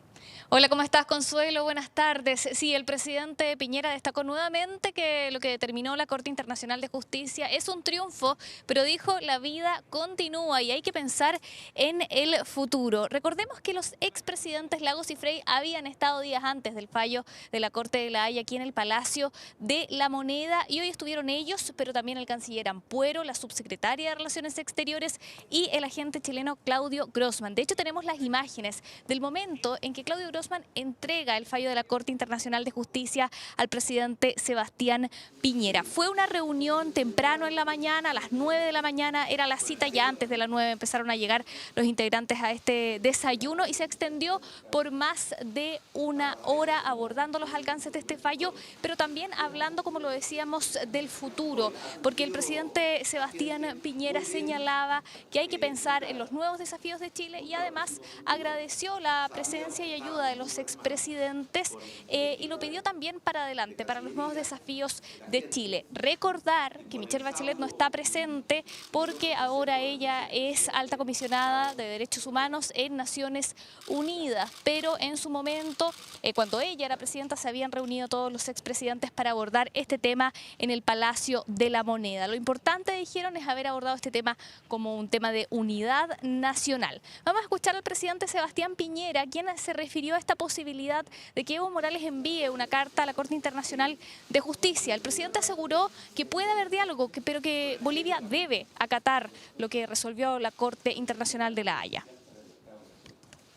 Hola, ¿cómo estás, Consuelo? Buenas tardes. Sí, el presidente Piñera destacó nuevamente que lo que determinó la Corte Internacional de Justicia es un triunfo, pero dijo la vida continúa y hay que pensar en el futuro. Recordemos que los expresidentes Lagos y Frey habían estado días antes del fallo de la Corte de La Haya aquí en el Palacio de la Moneda y hoy estuvieron ellos, pero también el canciller Ampuero, la subsecretaria de Relaciones Exteriores y el agente chileno Claudio Grossman. De hecho, tenemos las imágenes del momento en que Claudio Grossman entrega el fallo de la Corte Internacional de Justicia al presidente Sebastián Piñera. Fue una reunión temprano en la mañana, a las 9 de la mañana, era la cita, ya antes de las 9 empezaron a llegar los integrantes a este desayuno y se extendió por más de una hora abordando los alcances de este fallo, pero también hablando, como lo decíamos, del futuro, porque el presidente Sebastián Piñera señalaba que hay que pensar en los nuevos desafíos de Chile y además agradeció la presencia y ayuda de los expresidentes y lo pidió también para adelante, para los nuevos desafíos de Chile. Recordar que Michelle Bachelet no está presente porque ahora ella es alta comisionada de Derechos Humanos en Naciones Unidas, pero en su momento, cuando ella era presidenta, se habían reunido todos los expresidentes para abordar este tema en el Palacio de la Moneda. Lo importante, dijeron, es haber abordado este tema como un tema de unidad nacional. Vamos a escuchar al presidente Sebastián Piñera, quien se refirió a esta posibilidad de que Evo Morales envíe una carta a la Corte Internacional de Justicia. El presidente aseguró que puede haber diálogo, pero que Bolivia debe acatar lo que resolvió la Corte Internacional de La Haya.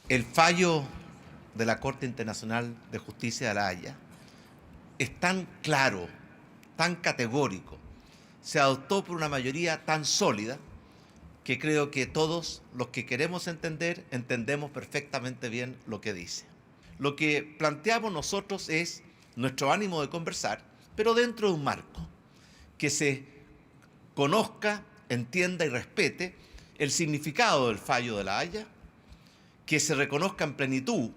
El fallo de la Corte Internacional de Justicia de La Haya es tan claro, tan categórico, se adoptó por una mayoría tan sólida que creo que todos los que queremos entender, entendemos perfectamente bien lo que dice. Lo que planteamos nosotros es nuestro ánimo de conversar, pero dentro de un marco, que se conozca, entienda y respete el significado del fallo de La Haya, que se reconozca en plenitud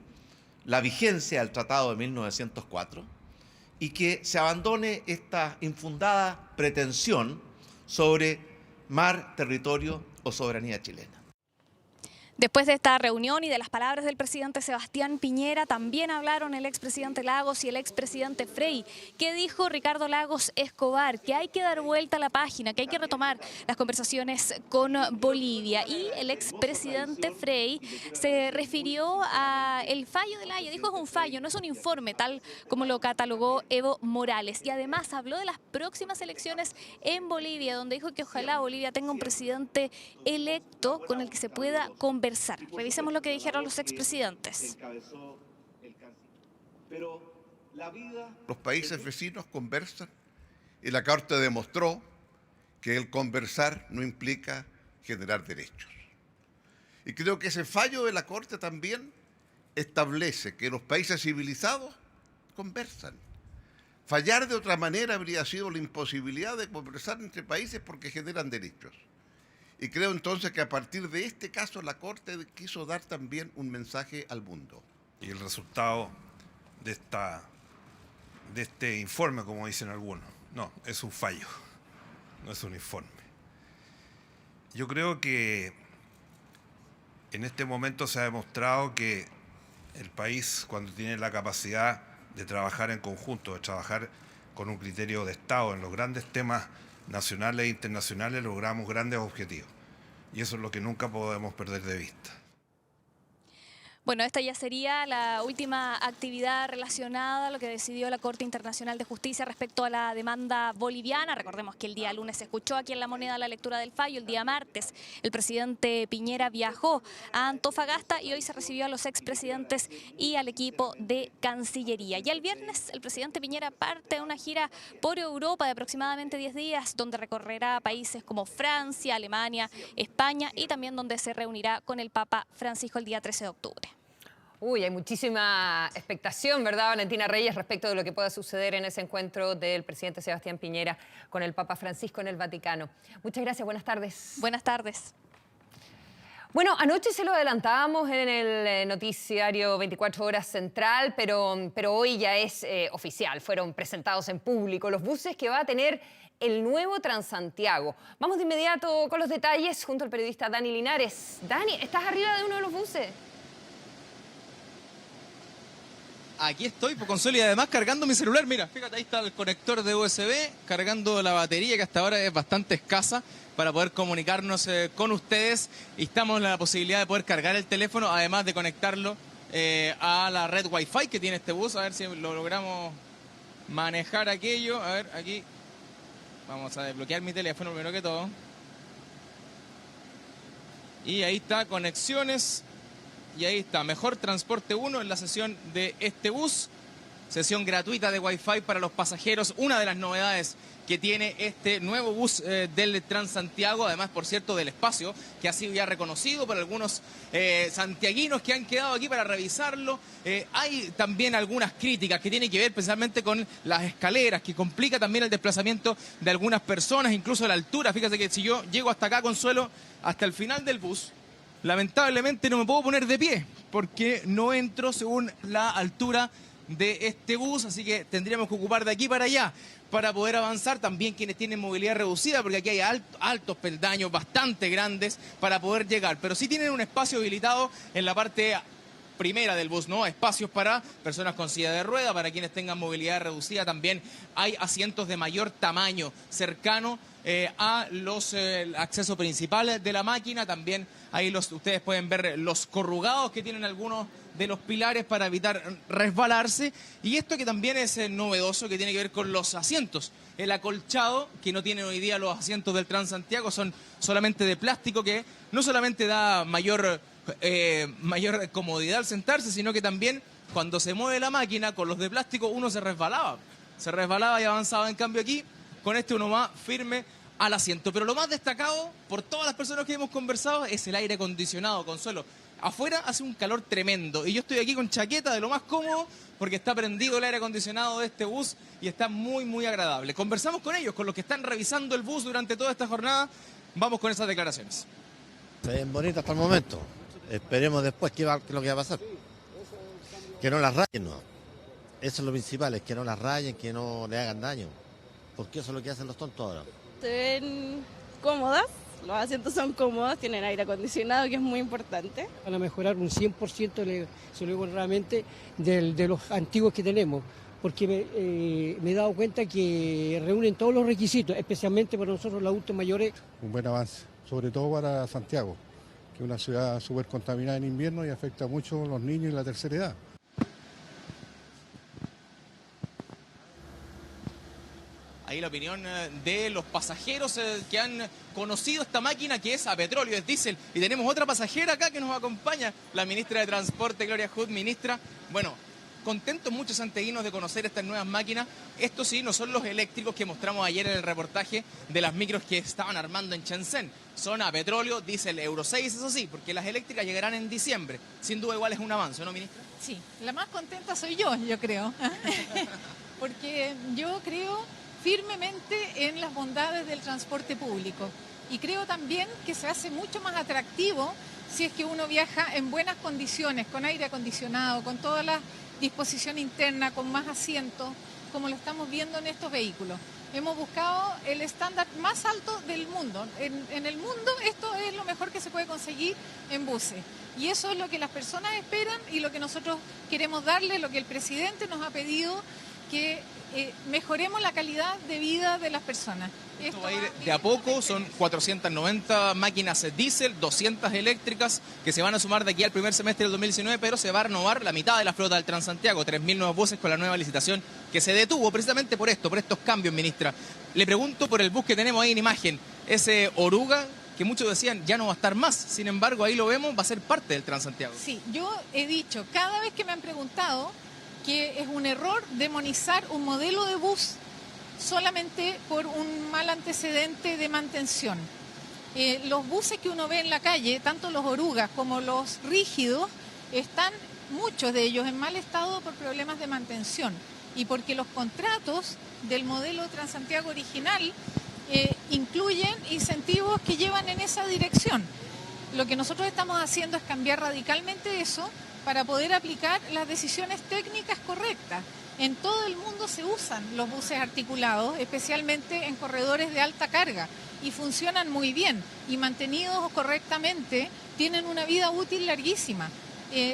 la vigencia del Tratado de 1904 y que se abandone esta infundada pretensión sobre mar, territorio o soberanía chilena. Después de esta reunión y de las palabras del presidente Sebastián Piñera, también hablaron el expresidente Lagos y el expresidente Frey. ¿Qué dijo Ricardo Lagos Escobar? Que hay que dar vuelta a la página, que hay que retomar las conversaciones con Bolivia. Y el expresidente Frey se refirió al fallo de La Haya. Dijo que es un fallo, no es un informe, tal como lo catalogó Evo Morales. Y además habló de las próximas elecciones en Bolivia, donde dijo que ojalá Bolivia tenga un presidente electo con el que se pueda conversar. Revisemos lo que dijeron los expresidentes. Los países vecinos conversan y la Corte demostró que el conversar no implica generar derechos. Y creo que ese fallo de la Corte también establece que los países civilizados conversan. Fallar de otra manera habría sido la imposibilidad de conversar entre países porque generan derechos. Y creo entonces que a partir de este caso la Corte quiso dar también un mensaje al mundo. Y el resultado de este informe, como dicen algunos, no, es un fallo, no es un informe. Yo creo que en este momento se ha demostrado que el país, cuando tiene la capacidad de trabajar en conjunto, de trabajar con un criterio de Estado en los grandes temas nacionales e internacionales, logramos grandes objetivos. Y eso es lo que nunca podemos perder de vista. Bueno, esta ya sería la última actividad relacionada a lo que decidió la Corte Internacional de Justicia respecto a la demanda boliviana. Recordemos que el día lunes se escuchó aquí en La Moneda la lectura del fallo. El día martes el presidente Piñera viajó a Antofagasta y hoy se recibió a los expresidentes y al equipo de Cancillería. Y el viernes el presidente Piñera parte a una gira por Europa de aproximadamente 10 días, donde recorrerá países como Francia, Alemania, España y también donde se reunirá con el Papa Francisco el día 13 de octubre. Uy, hay muchísima expectación, ¿verdad, Valentina Reyes, respecto de lo que pueda suceder en ese encuentro del presidente Sebastián Piñera con el Papa Francisco en el Vaticano? Muchas gracias, buenas tardes. Buenas tardes. Bueno, anoche se lo adelantábamos en el noticiario 24 Horas Central, pero hoy ya es oficial. Fueron presentados en público los buses que va a tener el nuevo Transantiago. Vamos de inmediato con los detalles junto al periodista Dani Linares. Dani, ¿estás arriba de uno de los buses? Aquí estoy, Consuelo, y además cargando mi celular. Mira, fíjate, ahí está el conector de USB, cargando la batería, que hasta ahora es bastante escasa, para poder comunicarnos con ustedes. Y estamos en la posibilidad de poder cargar el teléfono, además de conectarlo a la red Wi-Fi que tiene este bus. A ver si lo logramos manejar aquello. A ver, aquí vamos a desbloquear mi teléfono primero que todo. Y ahí está, conexiones. Y ahí está, Mejor Transporte 1 en la sesión de este bus. Sesión gratuita de Wi-Fi para los pasajeros. Una de las novedades que tiene este nuevo bus del Transantiago, además, por cierto, del espacio, que ha sido ya reconocido por algunos santiaguinos que han quedado aquí para revisarlo. Hay también algunas críticas que tienen que ver precisamente con las escaleras, que complica también el desplazamiento de algunas personas, incluso la altura. Fíjate que si yo llego hasta acá, Consuelo, hasta el final del bus, lamentablemente no me puedo poner de pie porque no entro según la altura de este bus, así que tendríamos que ocupar de aquí para allá para poder avanzar. También quienes tienen movilidad reducida, porque aquí hay altos peldaños bastante grandes para poder llegar, pero sí tienen un espacio habilitado en la parte primera del bus, ¿no? Espacios para personas con silla de rueda, para quienes tengan movilidad reducida. También hay asientos de mayor tamaño cercano a los accesos principales de la máquina. También ahí ustedes pueden ver los corrugados que tienen algunos de los pilares para evitar resbalarse. Y esto que también es novedoso, que tiene que ver con los asientos. El acolchado, que no tienen hoy día los asientos del Transantiago, son solamente de plástico, que no solamente da mayor comodidad al sentarse, sino que también cuando se mueve la máquina con los de plástico uno se resbalaba y avanzaba. En cambio aquí con este uno más firme al asiento. Pero lo más destacado por todas las personas que hemos conversado es el aire acondicionado, Consuelo. Afuera hace un calor tremendo y yo estoy aquí con chaqueta de lo más cómodo porque está prendido el aire acondicionado de este bus y está muy, muy agradable. Conversamos con ellos, con los que están revisando el bus durante toda esta jornada. Vamos con esas declaraciones. Se ven bonitas hasta el momento. Esperemos después qué es lo que va a pasar. Que no las rayen, no. Eso es lo principal, es que no las rayen, que no le hagan daño. Porque eso es lo que hacen los tontos ahora. Se ven cómodas, los asientos son cómodos, tienen aire acondicionado, que es muy importante. Van a mejorar un 100%, se lo digo realmente, de los antiguos que tenemos, porque me he dado cuenta que reúnen todos los requisitos, especialmente para nosotros los adultos mayores. Un buen avance, sobre todo para Santiago, que es una ciudad súper contaminada en invierno y afecta mucho a los niños y la tercera edad. Ahí la opinión de los pasajeros que han conocido esta máquina, que es a petróleo, es diésel. Y tenemos otra pasajera acá que nos acompaña, la ministra de Transporte, Gloria Hood. Ministra, bueno, contentos muchos santiaguinos de conocer estas nuevas máquinas. Estos sí, no son los eléctricos que mostramos ayer en el reportaje de las micros que estaban armando en Shenzhen. Son a petróleo, diésel Euro 6, eso sí, porque las eléctricas llegarán en diciembre. Sin duda igual es un avance, ¿no, ministra? Sí, la más contenta soy yo creo. Porque yo creo firmemente en las bondades del transporte público y creo también que se hace mucho más atractivo si es que uno viaja en buenas condiciones, con aire acondicionado, con toda la disposición interna, con más asientos, como lo estamos viendo en estos vehículos. Hemos buscado el estándar más alto del mundo. En el mundo esto es lo mejor que se puede conseguir en buses. Y eso es lo que las personas esperan y lo que nosotros queremos darle, lo que el presidente nos ha pedido, que mejoremos la calidad de vida de las personas. Esto va a ir de a poco, son 490 máquinas diésel, 200 eléctricas que se van a sumar de aquí al primer semestre del 2019, pero se va a renovar la mitad de la flota del Transantiago, 3.000 nuevos buses con la nueva licitación que se detuvo precisamente por esto, por estos cambios, ministra. Le pregunto por el bus que tenemos ahí en imagen, ese Oruga, que muchos decían ya no va a estar más, sin embargo ahí lo vemos, va a ser parte del Transantiago. Sí, yo he dicho, cada vez que me han preguntado, que es un error demonizar un modelo de bus solamente por un mal antecedente de mantención. Los buses que uno ve en la calle, tanto los orugas como los rígidos, están muchos de ellos en mal estado por problemas de mantención y porque los contratos del modelo Transantiago original incluyen incentivos que llevan en esa dirección. Lo que nosotros estamos haciendo es cambiar radicalmente eso para poder aplicar las decisiones técnicas correctas. En todo el mundo se usan los buses articulados, especialmente en corredores de alta carga, y funcionan muy bien y mantenidos correctamente tienen una vida útil larguísima.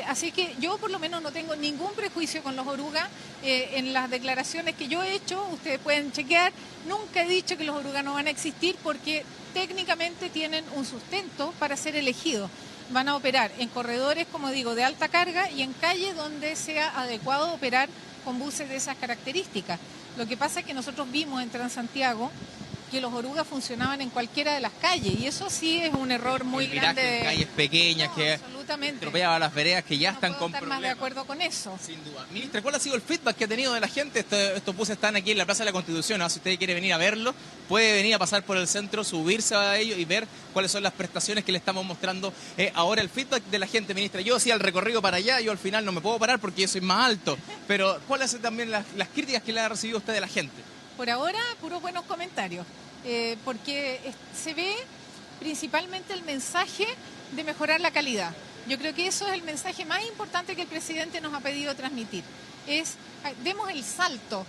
Así que yo por lo menos no tengo ningún prejuicio con los orugas. En las declaraciones que yo he hecho, ustedes pueden chequear, nunca he dicho que los orugas no van a existir porque técnicamente tienen un sustento para ser elegidos. Van a operar en corredores, como digo, de alta carga y en calles donde sea adecuado operar con buses de esas características. Lo que pasa es que nosotros vimos en Transantiago que los orugas funcionaban en cualquiera de las calles y eso sí es un error muy grande. En calles pequeñas que atropellaba las veredas que ya están con problemas. Más de acuerdo con eso. Sin duda. Ministra, ¿cuál ha sido el feedback que ha tenido de la gente? Estos buses están aquí en la Plaza de la Constitución, ¿no? Si usted quiere venir a verlo, puede venir a pasar por el centro, subirse a ellos y ver cuáles son las prestaciones que le estamos mostrando ahora. El feedback de la gente, ministra. Yo hacía el recorrido para allá, yo al final no me puedo parar porque yo soy más alto, pero ¿cuáles son también las críticas que le ha recibido usted de la gente? Por ahora, puros buenos comentarios, porque se ve principalmente el mensaje de mejorar la calidad. Yo creo que eso es el mensaje más importante que el presidente nos ha pedido transmitir. Demos el salto.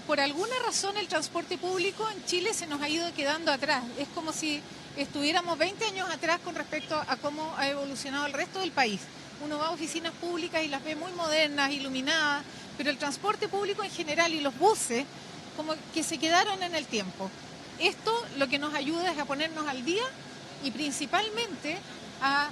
Por alguna razón el transporte público en Chile se nos ha ido quedando atrás. Es como si estuviéramos 20 años atrás con respecto a cómo ha evolucionado el resto del país. Uno va a oficinas públicas y las ve muy modernas, iluminadas, pero el transporte público en general y los buses como que se quedaron en el tiempo. Esto lo que nos ayuda es a ponernos al día y principalmente a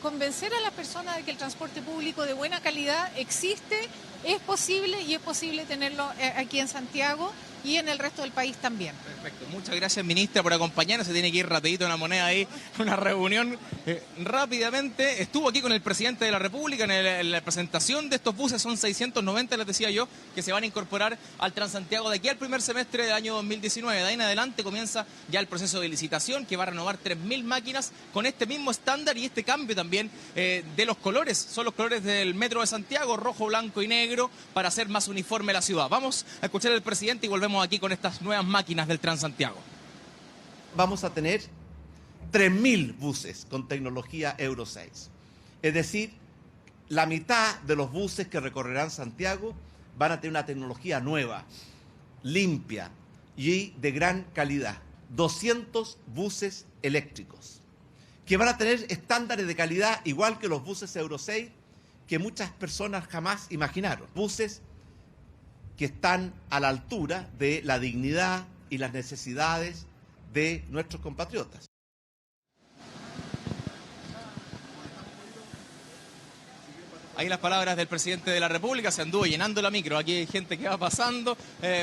convencer a las personas de que el transporte público de buena calidad existe, es posible y es posible tenerlo aquí en Santiago y en el resto del país también. Perfecto. Muchas gracias, ministra, por acompañarnos. Se tiene que ir rapidito una moneda ahí, una reunión. Rápidamente, estuvo aquí con el presidente de la República en la presentación de estos buses. Son 690, les decía yo, que se van a incorporar al Transantiago de aquí al primer semestre del año 2019. De ahí en adelante comienza ya el proceso de licitación que va a renovar 3.000 máquinas con este mismo estándar y este cambio también de los colores. Son los colores del Metro de Santiago, rojo, blanco y negro, para hacer más uniforme la ciudad. Vamos a escuchar al presidente y volvemos aquí con estas nuevas máquinas del Transantiago. Vamos a tener 3.000 buses con tecnología Euro 6. Es decir, la mitad de los buses que recorrerán Santiago van a tener una tecnología nueva, limpia y de gran calidad. 200 buses eléctricos que van a tener estándares de calidad igual que los buses Euro 6 que muchas personas jamás imaginaron. Buses que están a la altura de la dignidad y las necesidades de nuestros compatriotas. Ahí las palabras del presidente de la República. Se anduvo llenando la micro. Aquí hay gente que va pasando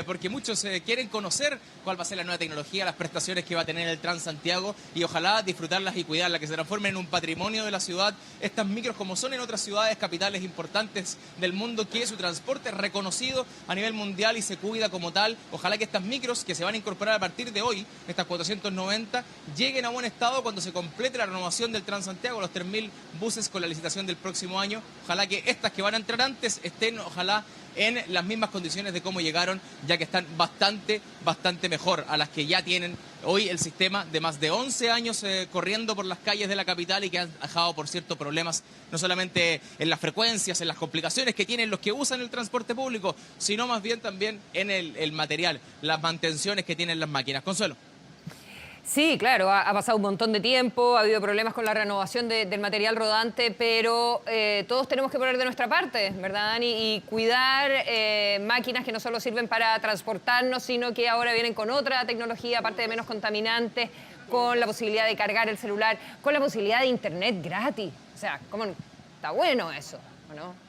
porque muchos quieren conocer cuál va a ser la nueva tecnología, las prestaciones que va a tener el Transantiago y ojalá disfrutarlas y cuidarlas, que se transformen en un patrimonio de la ciudad. Estas micros, como son en otras ciudades capitales importantes del mundo, que su transporte es reconocido a nivel mundial y se cuida como tal. Ojalá que estas micros que se van a incorporar a partir de hoy, estas 490, lleguen a buen estado cuando se complete la renovación del Transantiago, los 3.000 buses con la licitación del próximo año. Ojalá que estas que van a entrar antes estén, ojalá, en las mismas condiciones de cómo llegaron, ya que están bastante mejor a las que ya tienen hoy el sistema de más de 11 años corriendo por las calles de la capital y que han dejado, por cierto, problemas no solamente en las frecuencias, en las complicaciones que tienen los que usan el transporte público, sino más bien también en el material, las mantenciones que tienen las máquinas. Consuelo. Sí, claro, ha pasado un montón de tiempo, ha habido problemas con la renovación del material rodante, pero todos tenemos que poner de nuestra parte, ¿verdad, Dani? Y cuidar máquinas que no solo sirven para transportarnos, sino que ahora vienen con otra tecnología, aparte de menos contaminantes, con la posibilidad de cargar el celular, con la posibilidad de internet gratis. O sea, ¿cómo está bueno eso, ¿o no?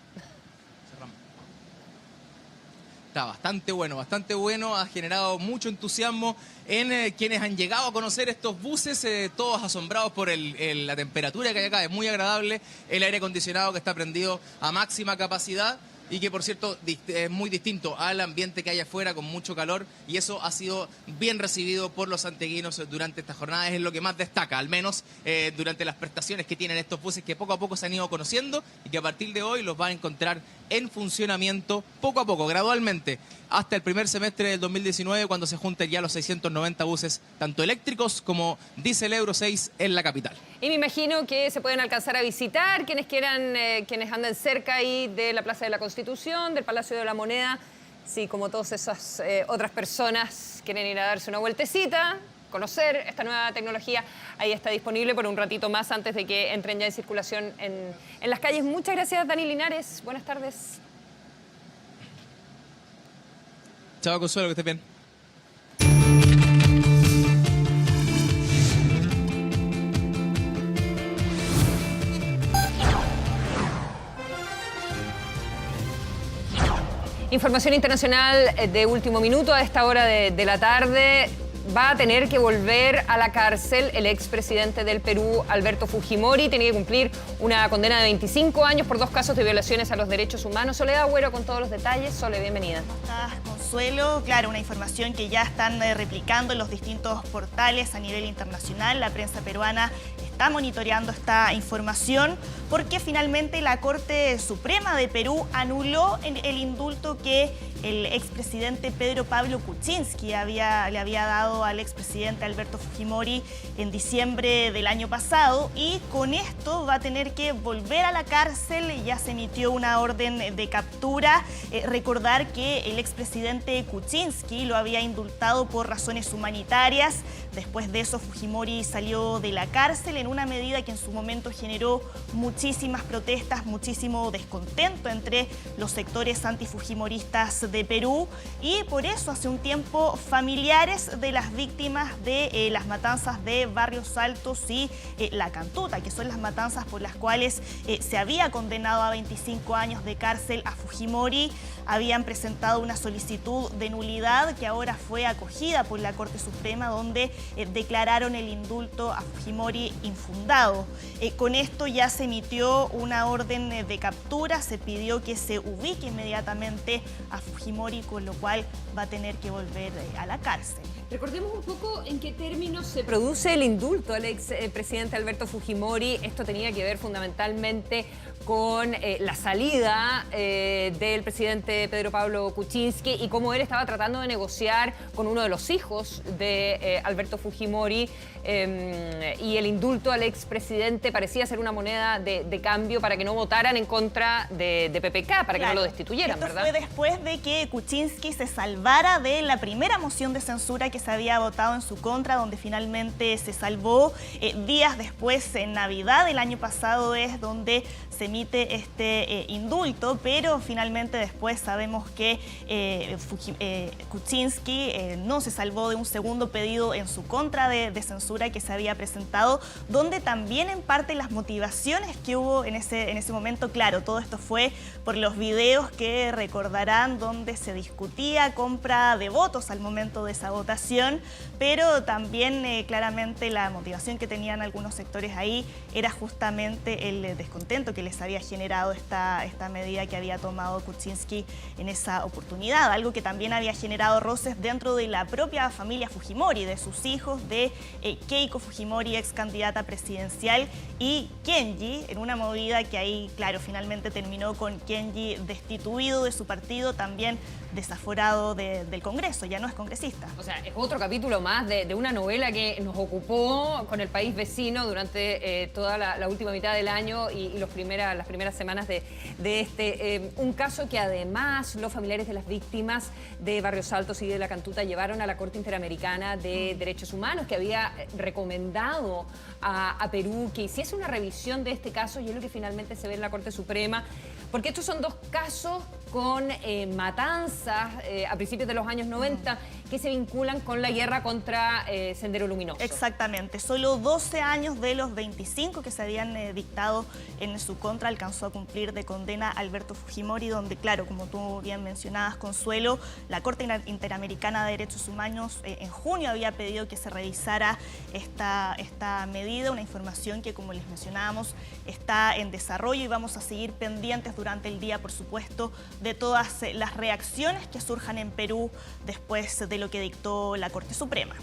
Está bastante bueno, ha generado mucho entusiasmo en quienes han llegado a conocer estos buses, todos asombrados por la temperatura que hay acá, es muy agradable, el aire acondicionado que está prendido a máxima capacidad y que, por cierto, es muy distinto al ambiente que hay afuera con mucho calor, y eso ha sido bien recibido por los santiaguinos durante esta jornada. Es lo que más destaca, al menos durante las prestaciones que tienen estos buses que poco a poco se han ido conociendo y que a partir de hoy los va a encontrar en funcionamiento poco a poco, gradualmente, hasta el primer semestre del 2019, cuando se junten ya los 690 buses, tanto eléctricos como diésel Euro 6 en la capital. Y me imagino que se pueden alcanzar a visitar quienes quieran, quienes anden cerca ahí de la Plaza de la Constitución, del Palacio de la Moneda. Sí, como todas esas otras personas quieren ir a darse una vueltecita, conocer esta nueva tecnología, ahí está disponible por un ratito más antes de que entren ya en circulación en las calles. Muchas gracias, Dani Linares. Buenas tardes. Chao, Consuelo, que estés bien. Información internacional de último minuto a esta hora de la tarde. Va a tener que volver a la cárcel el expresidente del Perú, Alberto Fujimori. Tenía que cumplir una condena de 25 años por 2 casos de violaciones a los derechos humanos. Soledad Agüero con todos los detalles. Sole, bienvenida. ¿Cómo estás, Consuelo? Claro, una información que ya están replicando en los distintos portales a nivel internacional. La prensa peruana está monitoreando esta información porque finalmente la Corte Suprema de Perú anuló el indulto que el expresidente Pedro Pablo Kuczynski le había dado al expresidente Alberto Fujimori en diciembre del año pasado, y con esto va a tener que volver a la cárcel. Ya se emitió una orden de captura. Recordar que el expresidente Kuczynski lo había indultado por razones humanitarias. Después de eso, Fujimori salió de la cárcel en una medida que en su momento generó muchísimas protestas, muchísimo descontento entre los sectores antifujimoristas de Perú, y por eso hace un tiempo familiares de las víctimas de las matanzas de Barrios Altos y La Cantuta, que son las matanzas por las cuales se había condenado a 25 años de cárcel a Fujimori, habían presentado una solicitud de nulidad que ahora fue acogida por la Corte Suprema, donde declararon el indulto a Fujimori infundado. Con esto ya se emitió una orden de captura, se pidió que se ubique inmediatamente a Fujimori, con lo cual va a tener que volver a la cárcel. Recordemos un poco en qué términos se produce el indulto al expresidente Alberto Fujimori. Esto tenía que ver fundamentalmente con la salida del presidente Pedro Pablo Kuczynski y cómo él estaba tratando de negociar con uno de los hijos de Alberto Fujimori, y el indulto al expresidente parecía ser una moneda de cambio para que no votaran en contra de PPK, para que no lo destituyeran, esto ¿verdad? Fue después de que Kuczynski se salvara de la primera moción de censura que se había votado en su contra, donde finalmente se salvó. Días después, en Navidad del año pasado, es donde se emite este indulto, pero finalmente después sabemos que Kuczynski no se salvó de un segundo pedido en su contra de censura que se había presentado, donde también en parte las motivaciones que hubo en ese momento, claro, todo esto fue por los videos que recordarán, donde se discutía compra de votos al momento de esa votación, pero también claramente la motivación que tenían algunos sectores ahí era justamente el descontento que les había generado esta medida que había tomado Kuczynski en esa oportunidad, algo que también había generado roces dentro de la propia familia Fujimori, de sus hijos, de Keiko Fujimori, ex candidata presidencial, y Kenji, en una movida que ahí, claro, finalmente terminó con Kenji destituido de su partido, también desaforado del Congreso, ya no es congresista. O sea, es otro capítulo más de una novela que nos ocupó con el país vecino durante toda la última mitad del año y los primeros las primeras semanas de un caso que además los familiares de las víctimas de Barrios Altos y de La Cantuta llevaron a la Corte Interamericana de Derechos Humanos, que había recomendado a Perú que hiciese una revisión de este caso, y es lo que finalmente se ve en la Corte Suprema, porque estos son dos casos con matanzas a principios de los años 90 que se vinculan con la guerra contra Sendero Luminoso. Exactamente, solo 12 años de los 25 que se habían dictado en su contra alcanzó a cumplir de condena Alberto Fujimori, donde, claro, como tú bien mencionabas, Consuelo, la Corte Interamericana de Derechos Humanos en junio había pedido que se revisara esta medida, una información que, como les mencionábamos, está en desarrollo, y vamos a seguir pendientes durante el día, por supuesto, de todas las reacciones que surjan en Perú después de lo que dictó la Corte Suprema.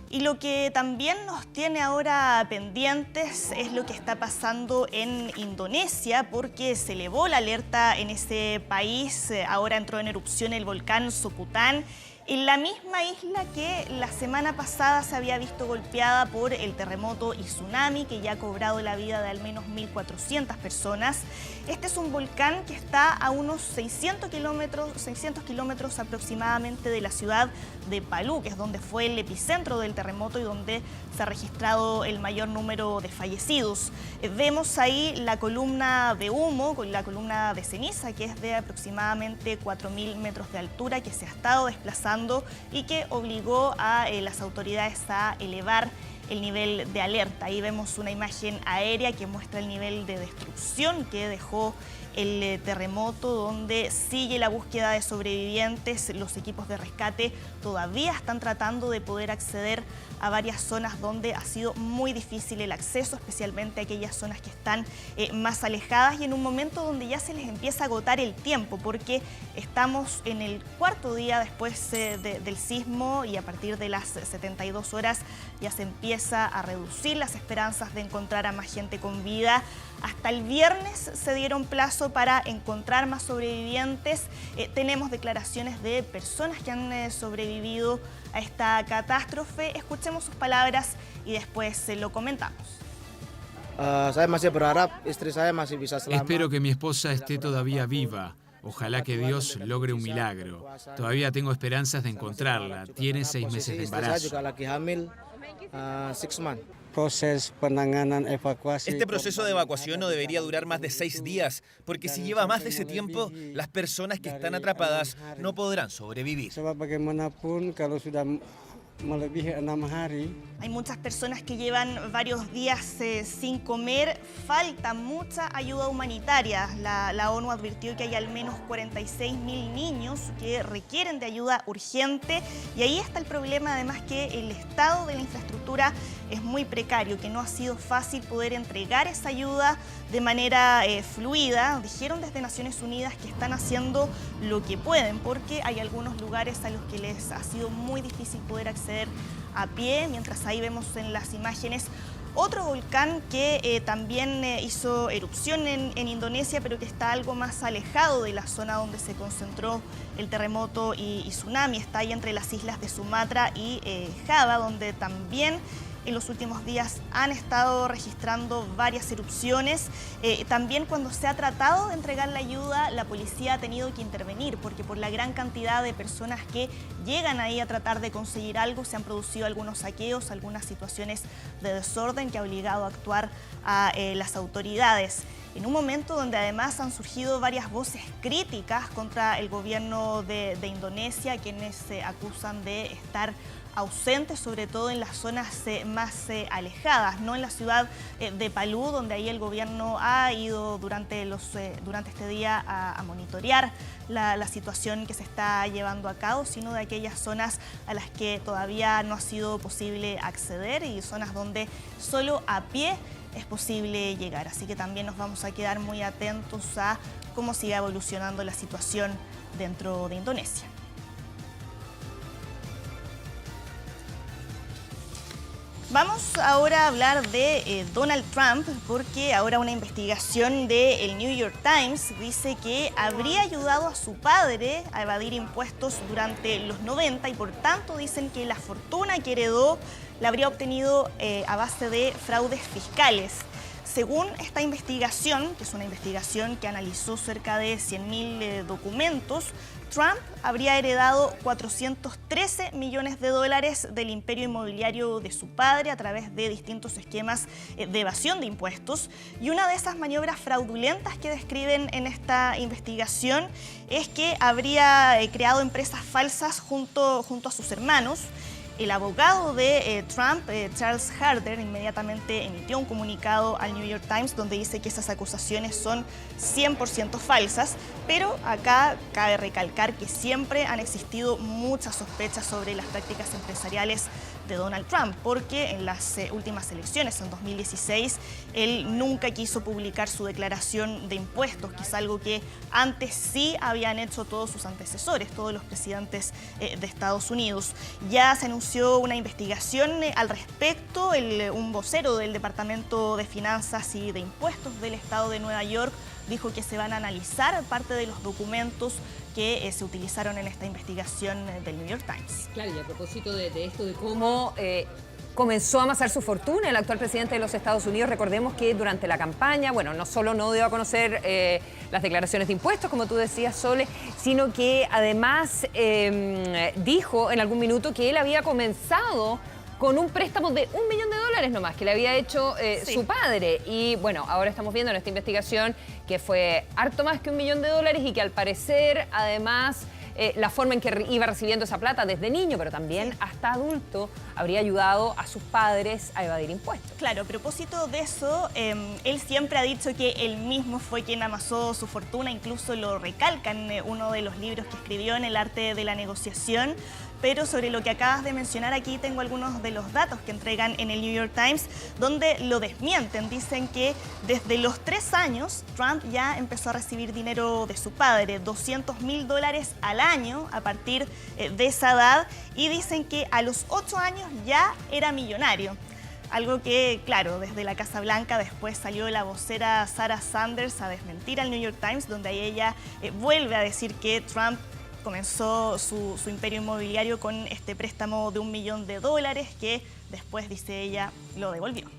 Y lo que también nos tiene ahora pendientes es lo que está pasando en Indonesia, porque se elevó la alerta en ese país. Ahora entró en erupción el volcán Sopután, en la misma isla que la semana pasada se había visto golpeada por el terremoto y tsunami, que ya ha cobrado la vida de al menos 1.400 personas. Este es un volcán que está a unos 600 kilómetros aproximadamente de la ciudad de Palu, que es donde fue el epicentro del terremoto y donde se ha registrado el mayor número de fallecidos. Vemos ahí la columna de humo, con la columna de ceniza, que es de aproximadamente 4.000 metros de altura, que se ha estado desplazando y que obligó a las autoridades a elevar el nivel de alerta. Ahí vemos una imagen aérea que muestra el nivel de destrucción que dejó el terremoto, donde sigue la búsqueda de sobrevivientes. Los equipos de rescate todavía están tratando de poder acceder a varias zonas donde ha sido muy difícil el acceso, especialmente aquellas zonas que están más alejadas, y en un momento donde ya se les empieza a agotar el tiempo, porque estamos en el cuarto día después del sismo, y a partir de las 72 horas ya se empieza a reducir las esperanzas de encontrar a más gente con vida. Hasta el viernes se dieron plazo para encontrar más sobrevivientes. Tenemos declaraciones de personas que han sobrevivido a esta catástrofe. Escuchemos sus palabras y después lo comentamos. Espero que mi esposa esté todavía viva. Ojalá que Dios logre un milagro. Todavía tengo esperanzas de encontrarla. Tiene 6 meses de embarazo. Este proceso de evacuación no debería durar más de 6 días, porque si lleva más de ese tiempo, las personas que están atrapadas no podrán sobrevivir. Hay muchas personas que llevan varios días sin comer. Falta mucha ayuda humanitaria. La ONU advirtió que hay al menos 46.000 niños que requieren de ayuda urgente. Y ahí está el problema, además, que el estado de la infraestructura es muy precario, que no ha sido fácil poder entregar esa ayuda de manera fluida. Dijeron desde Naciones Unidas que están haciendo lo que pueden, porque hay algunos lugares a los que les ha sido muy difícil poder acceder a pie, mientras ahí vemos en las imágenes otro volcán que también hizo erupción en Indonesia, pero que está algo más alejado de la zona donde se concentró el terremoto y tsunami. Está ahí entre las islas de Sumatra y Java, donde también en los últimos días han estado registrando varias erupciones. También cuando se ha tratado de entregar la ayuda, la policía ha tenido que intervenir, porque por la gran cantidad de personas que llegan ahí a tratar de conseguir algo, se han producido algunos saqueos, algunas situaciones de desorden que ha obligado a actuar a las autoridades. En un momento donde además han surgido varias voces críticas contra el gobierno de Indonesia, quienes se acusan de estar ausentes, sobre todo en las zonas más alejadas, no en la ciudad de Palu, donde ahí el gobierno ha ido durante este día a monitorear la situación que se está llevando a cabo, sino de aquellas zonas a las que todavía no ha sido posible acceder, y zonas donde solo a pie es posible llegar. Así que también nos vamos a quedar muy atentos a cómo sigue evolucionando la situación dentro de Indonesia. Vamos ahora a hablar de Donald Trump, porque ahora una investigación del New York Times dice que habría ayudado a su padre a evadir impuestos durante los 90 y por tanto dicen que la fortuna que heredó la habría obtenido a base de fraudes fiscales. Según esta investigación, que es una investigación que analizó cerca de 100.000 documentos, Trump habría heredado 413 millones de dólares del imperio inmobiliario de su padre a través de distintos esquemas de evasión de impuestos. Y una de esas maniobras fraudulentas que describen en esta investigación es que habría creado empresas falsas junto a sus hermanos. El abogado de Trump, Charles Harder, inmediatamente emitió un comunicado al New York Times donde dice que esas acusaciones son 100% falsas, pero acá cabe recalcar que siempre han existido muchas sospechas sobre las prácticas empresariales de Donald Trump, porque en las últimas elecciones, en 2016, él nunca quiso publicar su declaración de impuestos, que es algo que antes sí habían hecho todos sus antecesores, todos los presidentes de Estados Unidos. Ya se anunció una investigación al respecto. Un vocero del Departamento de Finanzas y de Impuestos del Estado de Nueva York dijo que se van a analizar parte de los documentos que se utilizaron en esta investigación del New York Times. Claro, y a propósito de esto, de cómo comenzó a amasar su fortuna el actual presidente de los Estados Unidos, recordemos que durante la campaña, bueno, no solo no dio a conocer las declaraciones de impuestos, como tú decías, Sole, sino que además dijo en algún minuto que él había comenzado con un préstamo de $1 millón nomás, que le había hecho su padre. Y bueno, ahora estamos viendo en esta investigación que fue harto más que $1 millón y que al parecer, además, la forma en que iba recibiendo esa plata desde niño, pero también hasta adulto, habría ayudado a sus padres a evadir impuestos. Claro, a propósito de eso, él siempre ha dicho que él mismo fue quien amasó su fortuna, incluso lo recalca en uno de los libros que escribió, en El arte de la negociación. Pero sobre lo que acabas de mencionar, aquí tengo algunos de los datos que entregan en el New York Times, donde lo desmienten. Dicen que desde los 3 años, Trump ya empezó a recibir dinero de su padre, $200.000 al año a partir de esa edad, y dicen que a los 8 años ya era millonario. Algo que, claro, desde la Casa Blanca después salió la vocera Sarah Sanders a desmentir al New York Times, donde ella vuelve a decir que Trump comenzó su imperio inmobiliario con este préstamo de $1 millón que después, dice ella, lo devolvió.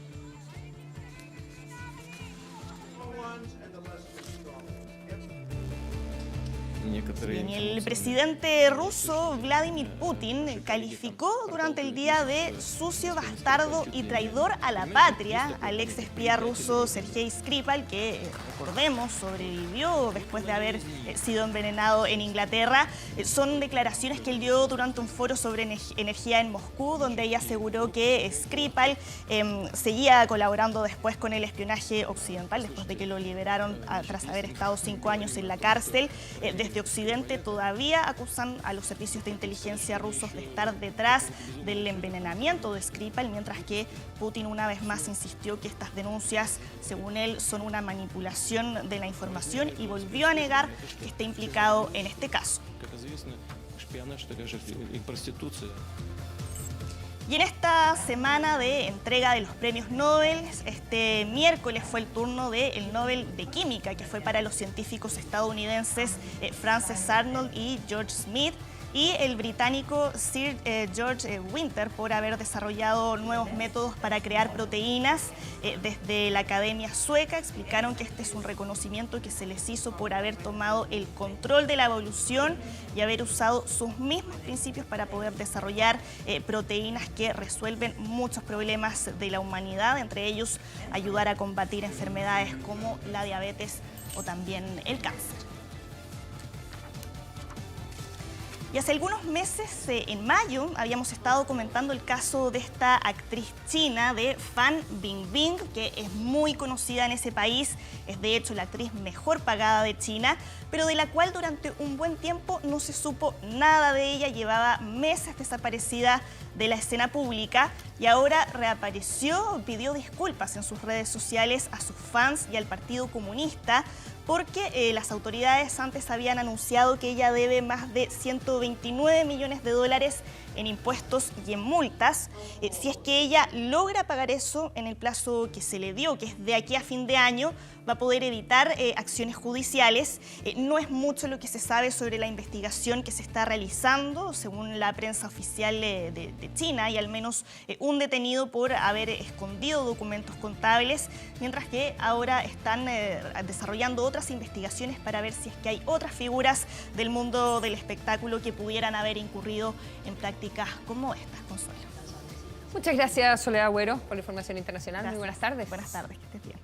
Bien, el presidente ruso Vladimir Putin calificó durante el día de sucio, bastardo y traidor a la patria al ex espía ruso Sergei Skripal, que, recordemos, sobrevivió después de haber sido envenenado en Inglaterra. Son declaraciones que él dio durante un foro sobre energía en Moscú, donde ella aseguró que Skripal seguía colaborando después con el espionaje occidental, después de que lo liberaron tras haber estado 5 años en la cárcel. Desde Occidente todavía acusan a los servicios de inteligencia rusos de estar detrás del envenenamiento de Skripal, mientras que Putin una vez más insistió que estas denuncias, según él, son una manipulación de la información y volvió a negar que esté implicado en este caso. Y en esta semana de entrega de los premios Nobel, este miércoles fue el turno del Nobel de Química, que fue para los científicos estadounidenses Frances Arnold y George Smith, y el británico Sir George Winter por haber desarrollado nuevos métodos para crear proteínas. Desde la Academia Sueca explicaron que este es un reconocimiento que se les hizo por haber tomado el control de la evolución y haber usado sus mismos principios para poder desarrollar proteínas que resuelven muchos problemas de la humanidad, entre ellos ayudar a combatir enfermedades como la diabetes o también el cáncer. Y hace algunos meses, en mayo, habíamos estado comentando el caso de esta actriz china de Fan Bingbing, que es muy conocida en ese país, es de hecho la actriz mejor pagada de China, pero de la cual durante un buen tiempo no se supo nada de ella, llevaba meses desaparecida de la escena pública y ahora reapareció, pidió disculpas en sus redes sociales a sus fans y al Partido Comunista porque las autoridades antes habían anunciado que ella debe más de 129 millones de dólares en impuestos y en multas. Si es que ella logra pagar eso en el plazo que se le dio, que es de aquí a fin de año, va a poder evitar acciones judiciales. No es mucho lo que se sabe sobre la investigación que se está realizando. Según la prensa oficial de China, hay al menos un detenido por haber escondido documentos contables, mientras que ahora están desarrollando otras investigaciones para ver si es que hay otras figuras del mundo del espectáculo que pudieran haber incurrido en prácticas como estas, Consuelo. Muchas gracias, Soledad Agüero, por la información internacional. Gracias. Muy buenas tardes. Buenas tardes, que estés bien.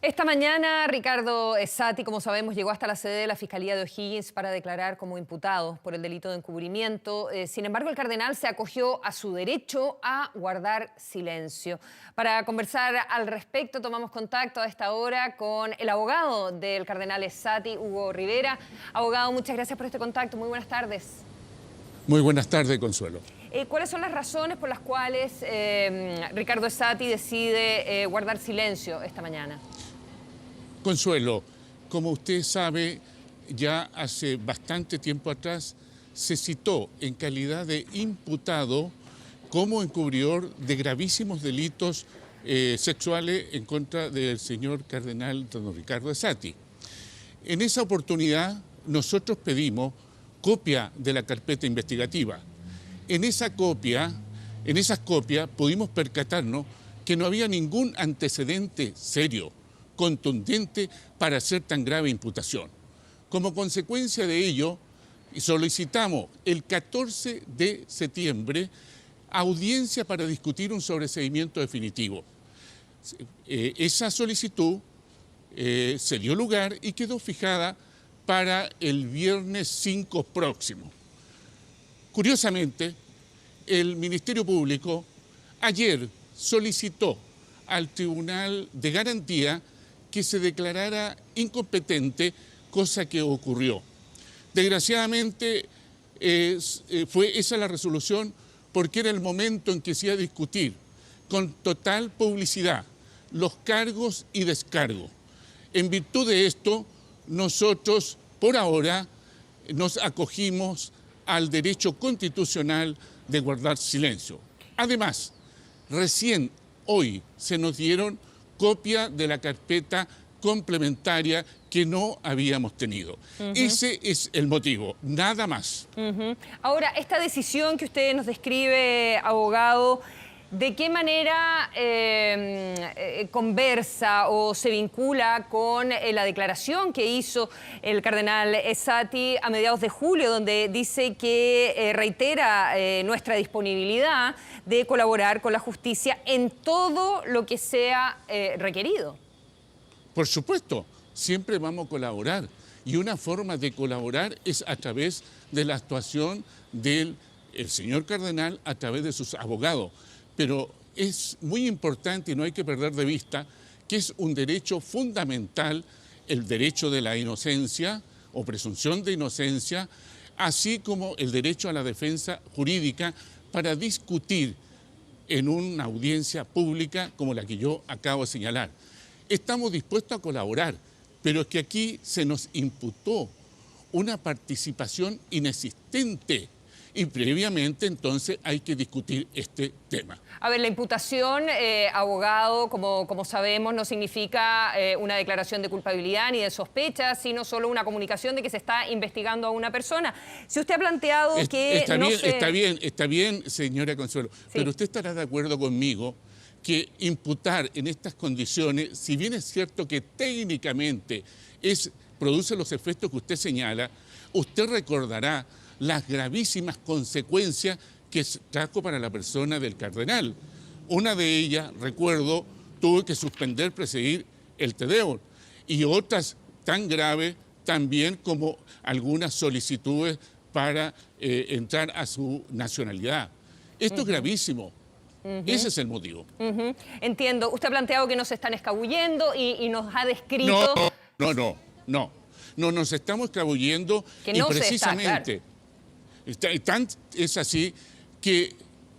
Esta mañana, Ricardo Esati, como sabemos, llegó hasta la sede de la Fiscalía de O'Higgins para declarar como imputado por el delito de encubrimiento. Sin embargo, el cardenal se acogió a su derecho a guardar silencio. Para conversar al respecto, tomamos contacto a esta hora con el abogado del cardenal Esati, Hugo Rivera. Abogado, muchas gracias por este contacto. Muy buenas tardes. Muy buenas tardes, Consuelo. ¿Cuáles son las razones por las cuales Ricardo Esati decide guardar silencio esta mañana? Consuelo, como usted sabe, ya hace bastante tiempo atrás se citó en calidad de imputado como encubridor de gravísimos delitos sexuales en contra del señor cardenal don Ricardo Esati. En esa oportunidad nosotros pedimos copia de la carpeta investigativa. En esas copias pudimos percatarnos que no había ningún antecedente serio, contundente para hacer tan grave imputación. Como consecuencia de ello, solicitamos el 14 de septiembre audiencia para discutir un sobreseimiento definitivo. Esa solicitud se dio lugar y quedó fijada para el viernes 5 próximo. Curiosamente, el Ministerio Público ayer solicitó al Tribunal de Garantía que se declarara incompetente, cosa que ocurrió. Desgraciadamente, fue esa la resolución porque era el momento en que se iba a discutir con total publicidad los cargos y descargos. En virtud de esto, nosotros, por ahora, nos acogimos al derecho constitucional de guardar silencio. Además, recién hoy se nos dieron copia de la carpeta complementaria que no habíamos tenido. Ese es el motivo, nada más. Ahora, esta decisión que usted nos describe, abogado, ¿de qué manera conversa o se vincula con la declaración que hizo el cardenal Esati a mediados de julio, donde dice que reitera nuestra disponibilidad de colaborar con la justicia en todo lo que sea requerido? Por supuesto, siempre vamos a colaborar. Y una forma de colaborar es a través de la actuación del señor cardenal, a través de sus abogados. Pero es muy importante y no hay que perder de vista que es un derecho fundamental el derecho de la inocencia o presunción de inocencia, así como el derecho a la defensa jurídica para discutir en una audiencia pública como la que yo acabo de señalar. Estamos dispuestos a colaborar, pero es que aquí se nos imputó una participación inexistente y previamente entonces hay que discutir este tema. A ver, la imputación, abogado, como sabemos, no significa una declaración de culpabilidad ni de sospecha, sino solo una comunicación de que se está investigando a una persona. Si usted ha planteado que Está bien, señora Consuelo, sí. Pero usted estará de acuerdo conmigo que imputar en estas condiciones, si bien es cierto que técnicamente produce los efectos que usted señala, usted recordará las gravísimas consecuencias que trajo para la persona del cardenal. Una de ellas, recuerdo, tuvo que suspender presidir el Te Deum, y otras tan graves también como algunas solicitudes para entrar a su nacionalidad. Esto es gravísimo. Ese es el motivo. Entiendo. Usted ha planteado que nos están escabullendo y nos ha descrito... No nos estamos escabullendo que no y precisamente... Es así que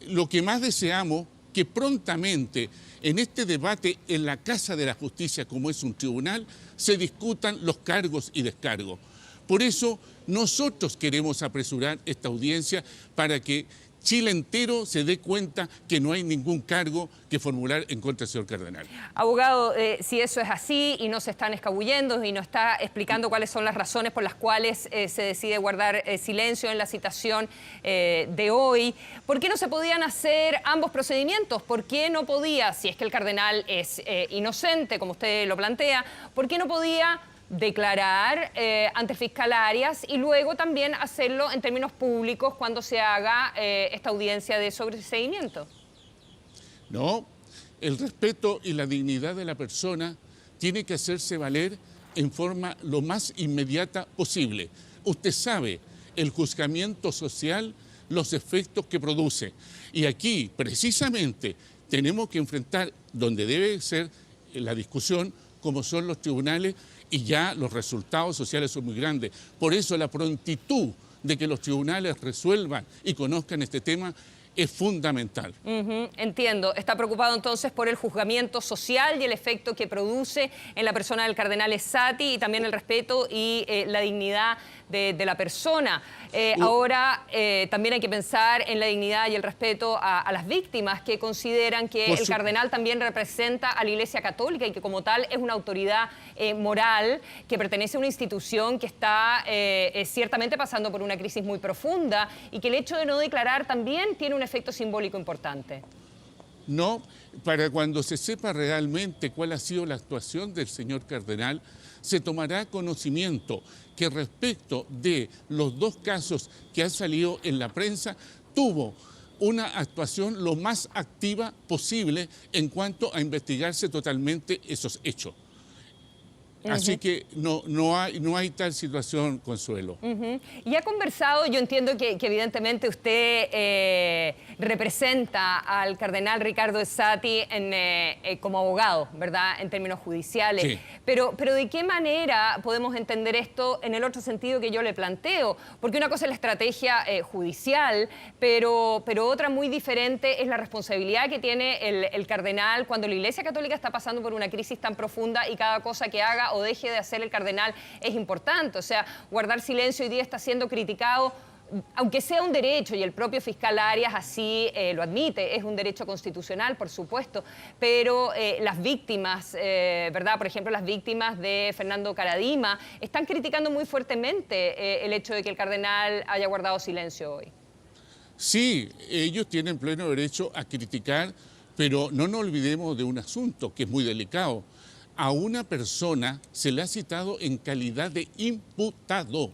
lo que más deseamos que prontamente en este debate en la Casa de la Justicia, como es un tribunal, se discutan los cargos y descargos. Por eso nosotros queremos apresurar esta audiencia para que Chile entero se dé cuenta que no hay ningún cargo que formular en contra del señor cardenal. Abogado, si eso es así y no se están escabullendo y no está explicando cuáles son las razones por las cuales se decide guardar silencio en la citación de hoy, ¿por qué no se podían hacer ambos procedimientos? ¿Por qué no podía, si es que el cardenal es inocente, como usted lo plantea, por qué no podía declarar ante fiscal Arias y luego también hacerlo en términos públicos cuando se haga esta audiencia de sobreseimiento? No, el respeto y la dignidad de la persona tiene que hacerse valer en forma lo más inmediata posible. Usted sabe, el juzgamiento social, los efectos que produce. Y aquí, precisamente, tenemos que enfrentar donde debe ser la discusión, como son los tribunales, y ya los resultados sociales son muy grandes. Por eso la prontitud de que los tribunales resuelvan y conozcan este tema es fundamental. Entiendo. Está preocupado entonces por el juzgamiento social y el efecto que produce en la persona del cardenal Essati y también el respeto y la dignidad de la persona. Ahora también hay que pensar en la dignidad y el respeto a las víctimas que consideran que el cardenal también representa a la Iglesia Católica y que como tal es una autoridad moral que pertenece a una institución que está ciertamente pasando por una crisis muy profunda y que el hecho de no declarar también tiene un efecto simbólico importante. No, para cuando se sepa realmente cuál ha sido la actuación del señor cardenal, se tomará conocimiento que respecto de los dos casos que han salido en la prensa, tuvo una actuación lo más activa posible en cuanto a investigarse totalmente esos hechos. Así que no hay tal situación, Consuelo. Y ha conversado, yo entiendo que evidentemente usted representa al cardenal Ricardo Essati como abogado, ¿verdad?, en términos judiciales. Sí. Pero ¿de qué manera podemos entender esto en el otro sentido que yo le planteo? Porque una cosa es la estrategia judicial, pero otra muy diferente es la responsabilidad que tiene el cardenal cuando la Iglesia Católica está pasando por una crisis tan profunda y cada cosa que haga o deje de hacer el cardenal es importante. O sea, guardar silencio hoy día está siendo criticado, aunque sea un derecho, y el propio fiscal Arias así lo admite, es un derecho constitucional, por supuesto, pero las víctimas, ¿verdad? Por ejemplo, las víctimas de Fernando Karadima están criticando muy fuertemente el hecho de que el cardenal haya guardado silencio hoy. Sí, ellos tienen pleno derecho a criticar, pero no nos olvidemos de un asunto que es muy delicado. A una persona se le ha citado en calidad de imputado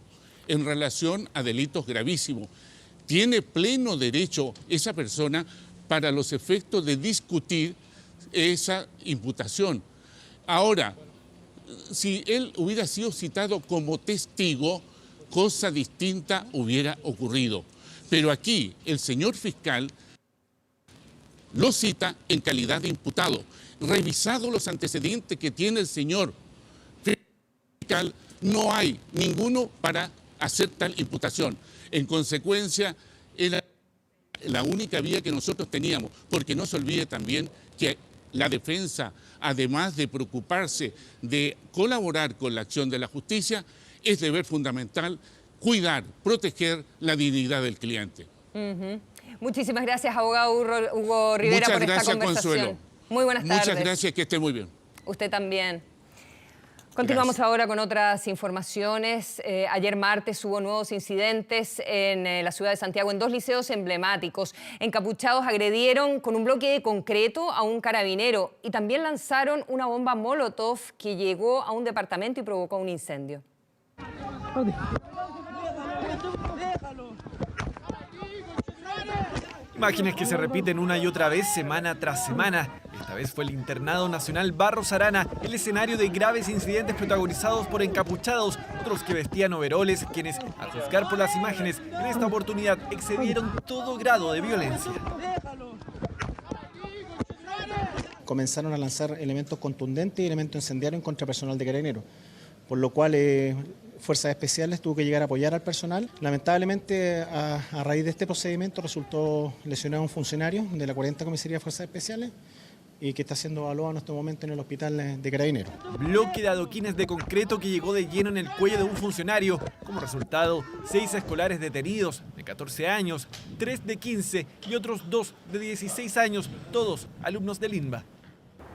en relación a delitos gravísimos. Tiene pleno derecho esa persona para los efectos de discutir esa imputación. Ahora, si él hubiera sido citado como testigo, cosa distinta hubiera ocurrido. Pero aquí el señor fiscal lo cita en calidad de imputado. Revisado los antecedentes que tiene el señor fiscal, no hay ninguno para hacer tal imputación. En consecuencia, era la única vía que nosotros teníamos, porque no se olvide también que la defensa, además de preocuparse de colaborar con la acción de la justicia, es deber fundamental cuidar, proteger la dignidad del cliente. Muchísimas gracias, abogado Hugo Rivera, por esta conversación. Consuelo. Muy buenas tardes. Muchas gracias, que esté muy bien. Usted también. Continuamos ahora con otras informaciones. Ayer martes hubo nuevos incidentes en la ciudad de Santiago en dos liceos emblemáticos. Encapuchados agredieron con un bloque de concreto a un carabinero y también lanzaron una bomba molotov que llegó a un departamento y provocó un incendio. Imágenes que se repiten una y otra vez, semana tras semana. Esta vez fue el Internado Nacional Barros Arana, el escenario de graves incidentes protagonizados por encapuchados, otros que vestían overoles, quienes, a juzgar por las imágenes, en esta oportunidad excedieron todo grado de violencia. Comenzaron a lanzar elementos contundentes y elementos incendiarios contra personal de Carabineros. por lo cual Fuerzas Especiales tuvo que llegar a apoyar al personal. Lamentablemente, a raíz de este procedimiento resultó lesionado un funcionario de la 40 Comisaría de Fuerzas Especiales y que está siendo evaluado en este momento en el hospital de Carabineros. Bloque de adoquines de concreto que llegó de lleno en el cuello de un funcionario. Como resultado, 6 escolares detenidos de 14 años, 3 de 15 y otros 2 de 16 años, todos alumnos del INBA.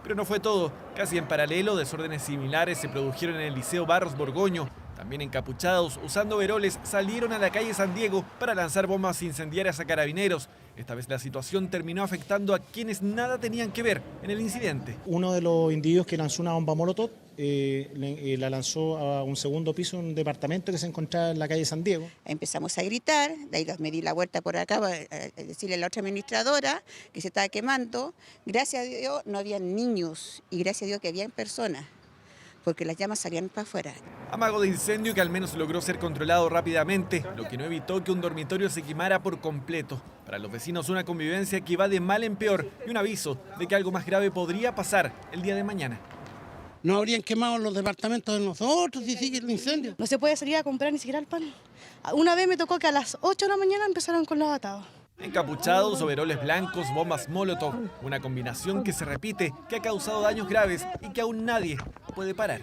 Pero no fue todo. Casi en paralelo, desórdenes similares se produjeron en el Liceo Barros Borgoño. También encapuchados, usando veroles, salieron a la calle San Diego para lanzar bombas incendiarias a carabineros. Esta vez la situación terminó afectando a quienes nada tenían que ver en el incidente. Uno de los individuos que lanzó una bomba molotov la lanzó a un segundo piso de un departamento que se encontraba en la calle San Diego. Empezamos a gritar, de ahí me di la vuelta por acá para decirle a la otra administradora que se estaba quemando. Gracias a Dios no había niños y gracias a Dios que había personas, porque las llamas salían para afuera. Amago de incendio que al menos logró ser controlado rápidamente, lo que no evitó que un dormitorio se quemara por completo. Para los vecinos, una convivencia que va de mal en peor y un aviso de que algo más grave podría pasar el día de mañana. No habrían quemado los departamentos de nosotros si sigue el incendio. No se puede salir a comprar ni siquiera el pan. Una vez me tocó que a las 8 de la mañana empezaron con los atados. Encapuchados, overoles blancos, bombas molotov, una combinación que se repite, que ha causado daños graves y que aún nadie puede parar.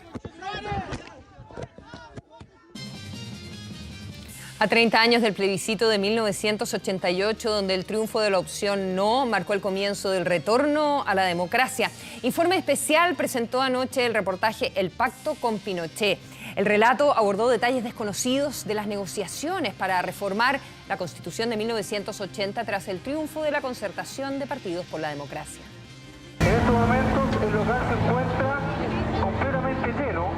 A 30 años del plebiscito de 1988, donde el triunfo de la opción no marcó el comienzo del retorno a la democracia. Informe especial presentó anoche el reportaje El Pacto con Pinochet. El relato abordó detalles desconocidos de las negociaciones para reformar la Constitución de 1980 tras el triunfo de la concertación de partidos por la democracia. En estos momentos el local se encuentra completamente lleno.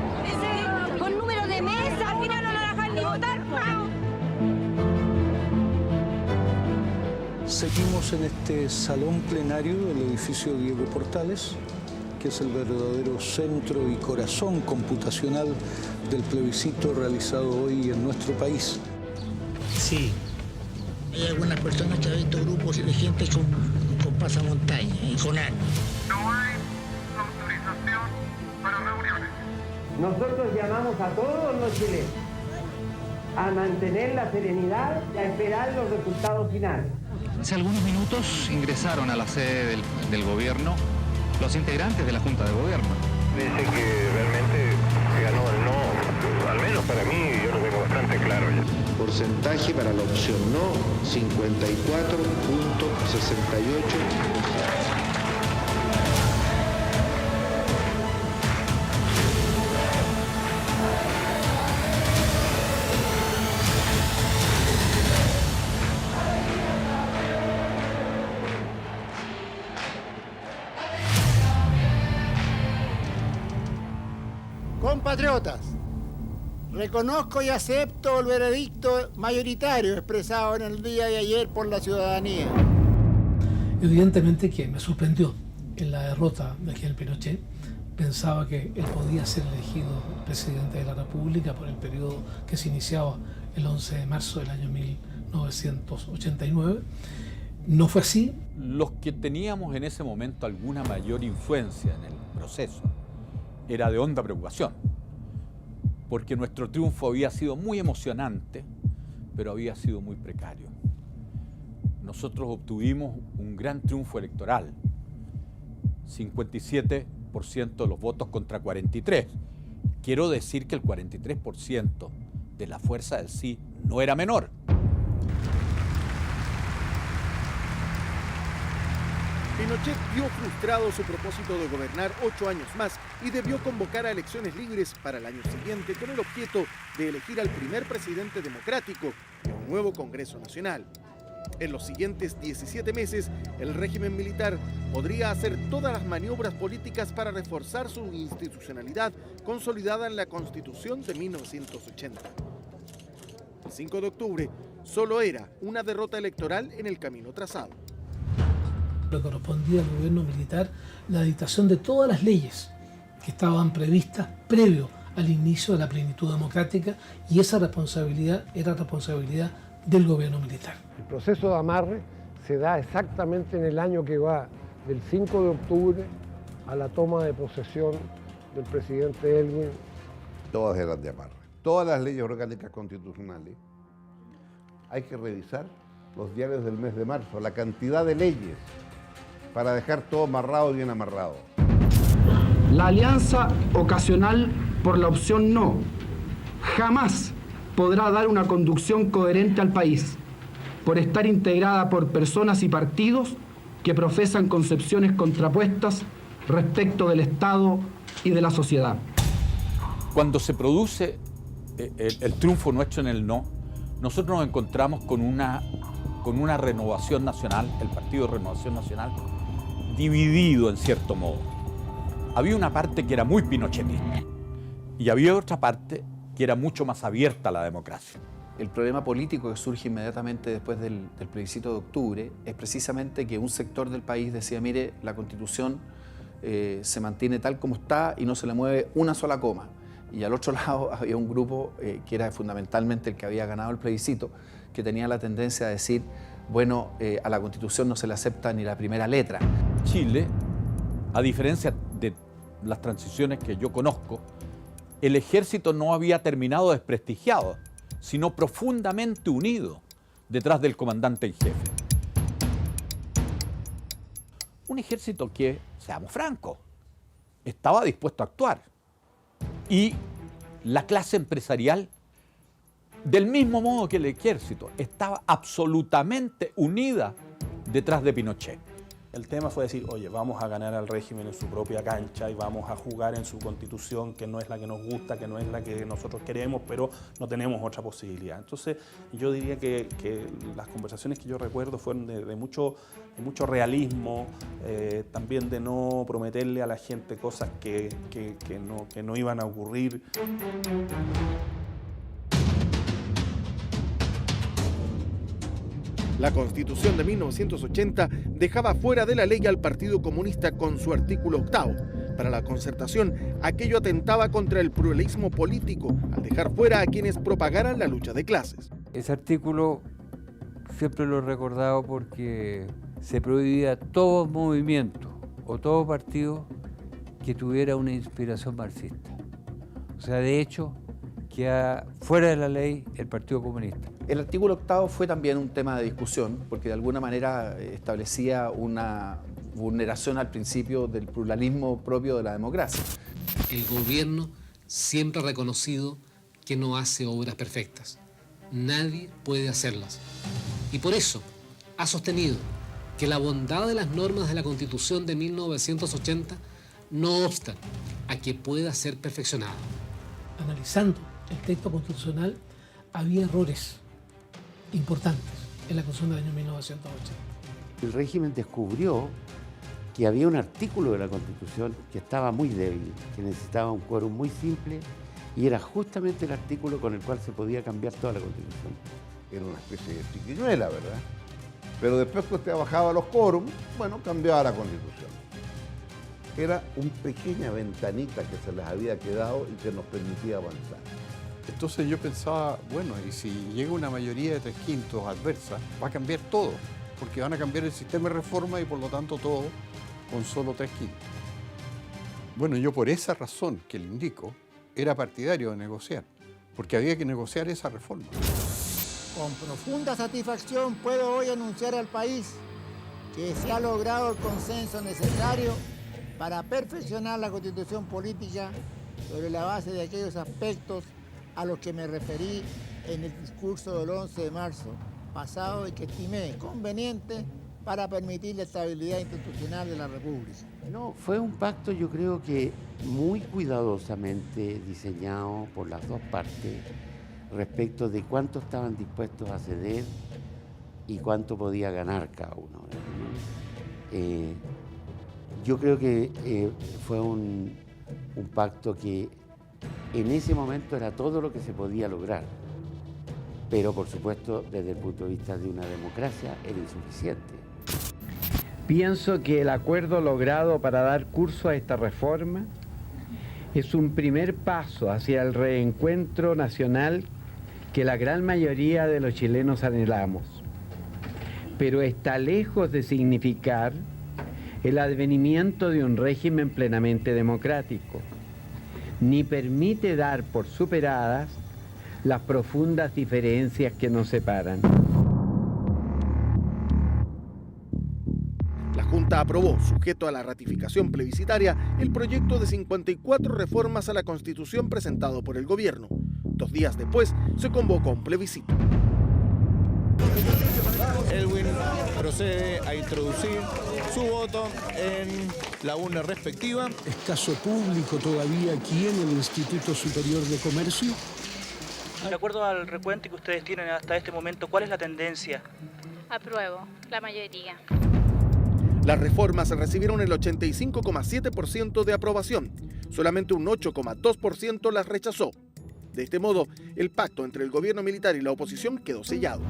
Con número de mesa, al final no lo dejan ni votar. Seguimos en este salón plenario del edificio Diego Portales, que es el verdadero centro y corazón computacional del plebiscito realizado hoy en nuestro país. Sí, hay algunas personas que han visto grupos de gente con pasamontaña y con años. No hay autorización para reuniones. Nosotros llamamos a todos los chilenos a mantener la serenidad y a esperar los resultados finales. Hace algunos minutos ingresaron a la sede del gobierno los integrantes de la Junta de Gobierno. Dice que realmente ganó el no, al menos para mí, yo lo tengo bastante claro ya. Porcentaje para la opción no, 54.68%. Compatriotas, reconozco y acepto el veredicto mayoritario expresado en el día de ayer por la ciudadanía. Evidentemente que me sorprendió en la derrota de Daniel Pinochet. Pensaba que él podía ser elegido presidente de la República por el periodo que se iniciaba el 11 de marzo del año 1989. No fue así. Los que teníamos en ese momento alguna mayor influencia en el proceso era de honda preocupación, porque nuestro triunfo había sido muy emocionante, pero había sido muy precario. Nosotros obtuvimos un gran triunfo electoral, 57% de los votos contra 43%. Quiero decir que el 43% de la fuerza del sí no era menor. Pinochet vio frustrado su propósito de gobernar 8 años más y debió convocar a elecciones libres para el año siguiente con el objeto de elegir al primer presidente democrático y a un nuevo Congreso Nacional. En los siguientes 17 meses, el régimen militar podría hacer todas las maniobras políticas para reforzar su institucionalidad consolidada en la Constitución de 1980. El 5 de octubre solo era una derrota electoral en el camino trazado. Le correspondía al gobierno militar la dictación de todas las leyes que estaban previstas previo al inicio de la plenitud democrática, y esa responsabilidad era responsabilidad del gobierno militar. El proceso de amarre se da exactamente en el año que va del 5 de octubre a la toma de posesión del presidente Elwin todas eran de amarre. Todas las leyes orgánicas constitucionales, hay que revisar los diarios del mes de marzo, la cantidad de leyes, para dejar todo amarrado y bien amarrado. La alianza ocasional por la opción no jamás podrá dar una conducción coherente al país, por estar integrada por personas y partidos que profesan concepciones contrapuestas respecto del Estado y de la sociedad. Cuando se produce el triunfo nuestro en el no, nosotros nos encontramos con una renovación nacional, el Partido de Renovación Nacional, dividido en cierto modo. Había una parte que era muy pinochetista y había otra parte que era mucho más abierta a la democracia. El problema político que surge inmediatamente después del plebiscito de octubre es precisamente que un sector del país decía, mire, la Constitución se mantiene tal como está y no se le mueve una sola coma. Y al otro lado había un grupo que era fundamentalmente el que había ganado el plebiscito, que tenía la tendencia a decir, bueno, a la Constitución no se le acepta ni la primera letra. Chile, a diferencia de las transiciones que yo conozco, el ejército no había terminado desprestigiado, sino profundamente unido detrás del comandante en jefe. Un ejército que, seamos francos, estaba dispuesto a actuar. Y la clase empresarial, del mismo modo que el ejército, estaba absolutamente unida detrás de Pinochet. El tema fue decir, oye, vamos a ganar al régimen en su propia cancha y vamos a jugar en su constitución, que no es la que nos gusta, que no es la que nosotros queremos, pero no tenemos otra posibilidad. Entonces, yo diría que las conversaciones que yo recuerdo fueron de mucho realismo, también de no prometerle a la gente cosas que no iban a ocurrir. La Constitución de 1980 dejaba fuera de la ley al Partido Comunista con su artículo 8º. Para la Concertación, aquello atentaba contra el pluralismo político al dejar fuera a quienes propagaran la lucha de clases. Ese artículo siempre lo he recordado porque se prohibía todo movimiento o todo partido que tuviera una inspiración marxista. O sea, de hecho, queda fuera de la ley el Partido Comunista. El artículo 8º fue también un tema de discusión porque de alguna manera establecía una vulneración al principio del pluralismo propio de la democracia. El gobierno siempre ha reconocido que no hace obras perfectas. Nadie puede hacerlas. Y por eso ha sostenido que la bondad de las normas de la Constitución de 1980 no obsta a que pueda ser perfeccionada. Analizando el texto constitucional, había errores importantes en la Constitución del año 1980. El régimen descubrió que había un artículo de la Constitución que estaba muy débil, que necesitaba un quórum muy simple, y era justamente el artículo con el cual se podía cambiar toda la Constitución. Era una especie de triquiñuela, ¿verdad? Pero después que usted bajaba los quórums, bueno, cambiaba la Constitución. Era una pequeña ventanita que se les había quedado y que nos permitía avanzar. Entonces yo pensaba, bueno, y si llega una mayoría de 3/5 adversa, va a cambiar todo, porque van a cambiar el sistema de reforma y por lo tanto todo con solo 3/5. Bueno, yo por esa razón que le indico, era partidario de negociar, porque había que negociar esa reforma. Con profunda satisfacción puedo hoy anunciar al país que se ha logrado el consenso necesario para perfeccionar la Constitución política sobre la base de aquellos aspectos a los que me referí en el discurso del 11 de marzo pasado y que estimé conveniente para permitir la estabilidad institucional de la República. No, fue un pacto, yo creo que muy cuidadosamente diseñado por las dos partes respecto de cuánto estaban dispuestos a ceder y cuánto podía ganar cada uno. Yo creo que fue un pacto que en ese momento era todo lo que se podía lograr, pero por supuesto desde el punto de vista de una democracia era insuficiente. Pienso que el acuerdo logrado para dar curso a esta reforma es un primer paso hacia el reencuentro nacional que la gran mayoría de los chilenos anhelamos, pero está lejos de significar el advenimiento de un régimen plenamente democrático. ni permite dar por superadas las profundas diferencias que nos separan. La Junta aprobó, sujeto a la ratificación plebiscitaria, el proyecto de 54 reformas a la Constitución presentado por el gobierno. 2 días después se convocó un plebiscito. Elwin procede a introducir su voto en la urna respectiva. ¿Es caso público todavía aquí en el Instituto Superior de Comercio? De acuerdo al recuento que ustedes tienen hasta este momento, ¿cuál es la tendencia? Apruebo, la mayoría. Las reformas recibieron el 85,7% de aprobación. Solamente un 8,2% las rechazó. De este modo, el pacto entre el gobierno militar y la oposición quedó sellado.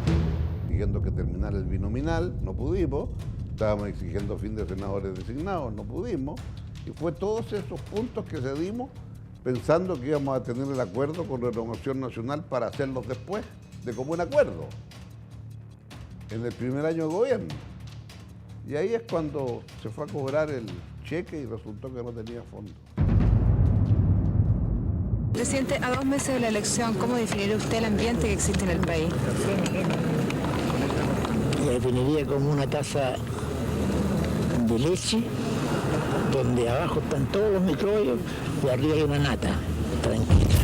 Exigiendo que terminara el binominal, no pudimos. Estábamos exigiendo fin de senadores designados, no pudimos. Y fue todos esos puntos que cedimos pensando que íbamos a tener el acuerdo con Renovación Nacional para hacerlos después, de común acuerdo, en el primer año de gobierno. Y ahí es cuando se fue a cobrar el cheque y resultó que no tenía fondos. Presidente, a 2 meses de la elección, ¿cómo definiría usted el ambiente que existe en el país? Lo definiría como una taza de leche, donde abajo están todos los microbios y arriba hay una nata, tranquila.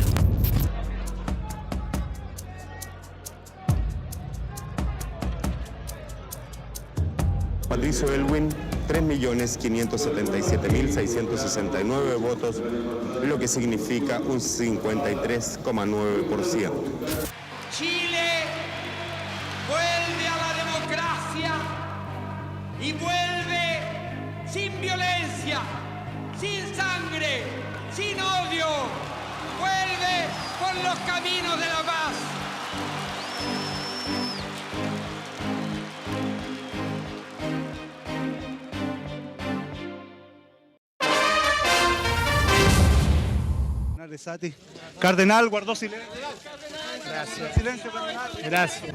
Patricio Elwin, 3.577.669 votos, lo que significa un 53,9%. Chile vuelve a la democracia y vuelve sin violencia, sin sangre, sin odio. Vuelve por los caminos de la paz. Sati. Cardenal guardó silencio. Gracias. Silencio, cardenal. Gracias.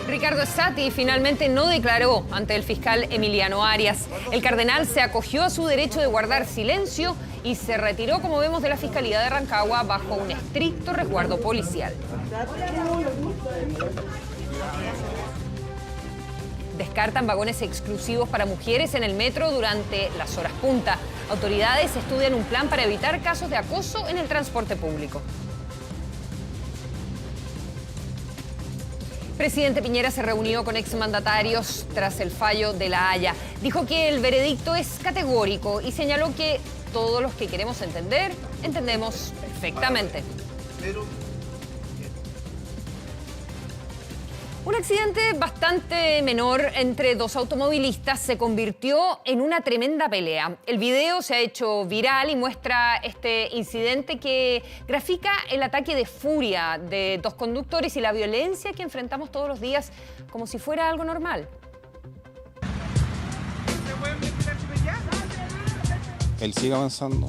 Ricardo Sati finalmente no declaró ante el fiscal Emiliano Arias. El cardenal se acogió a su derecho de guardar silencio y se retiró, como vemos, de la Fiscalía de Rancagua bajo un estricto resguardo policial. Descartan vagones exclusivos para mujeres en el metro durante las horas punta. Autoridades estudian un plan para evitar casos de acoso en el transporte público. Presidente Piñera se reunió con exmandatarios tras el fallo de La Haya. Dijo que el veredicto es categórico y señaló que todos los que queremos entender, entendemos perfectamente. Un accidente bastante menor entre 2 automovilistas se convirtió en una tremenda pelea. El video se ha hecho viral y muestra este incidente que grafica el ataque de furia de 2 conductores y la violencia que enfrentamos todos los días como si fuera algo normal. Él sigue avanzando,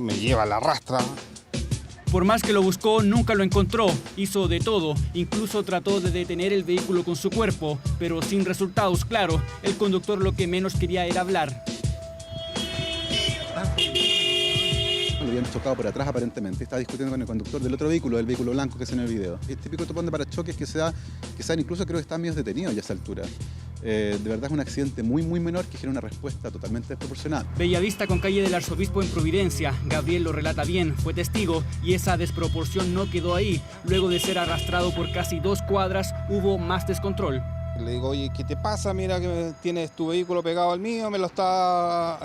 me lleva a la rastra. Por más que lo buscó, nunca lo encontró. Hizo de todo, incluso trató de detener el vehículo con su cuerpo, pero sin resultados claros. El conductor lo que menos quería era hablar. Lo habían chocado por atrás aparentemente. Estaba discutiendo con el conductor del otro vehículo, del vehículo blanco que es en el video. Es típico topón de parachoques que se dan, incluso creo que están medio detenidos ya a esa altura. De verdad es un accidente muy menor que genera una respuesta totalmente desproporcionada. Bellavista con calle del Arzobispo en Providencia. Gabriel lo relata bien, fue testigo y esa desproporción no quedó ahí. Luego de ser arrastrado por casi 2 cuadras, hubo más descontrol. Le digo, oye, ¿qué te pasa? Mira que tienes tu vehículo pegado al mío, me lo está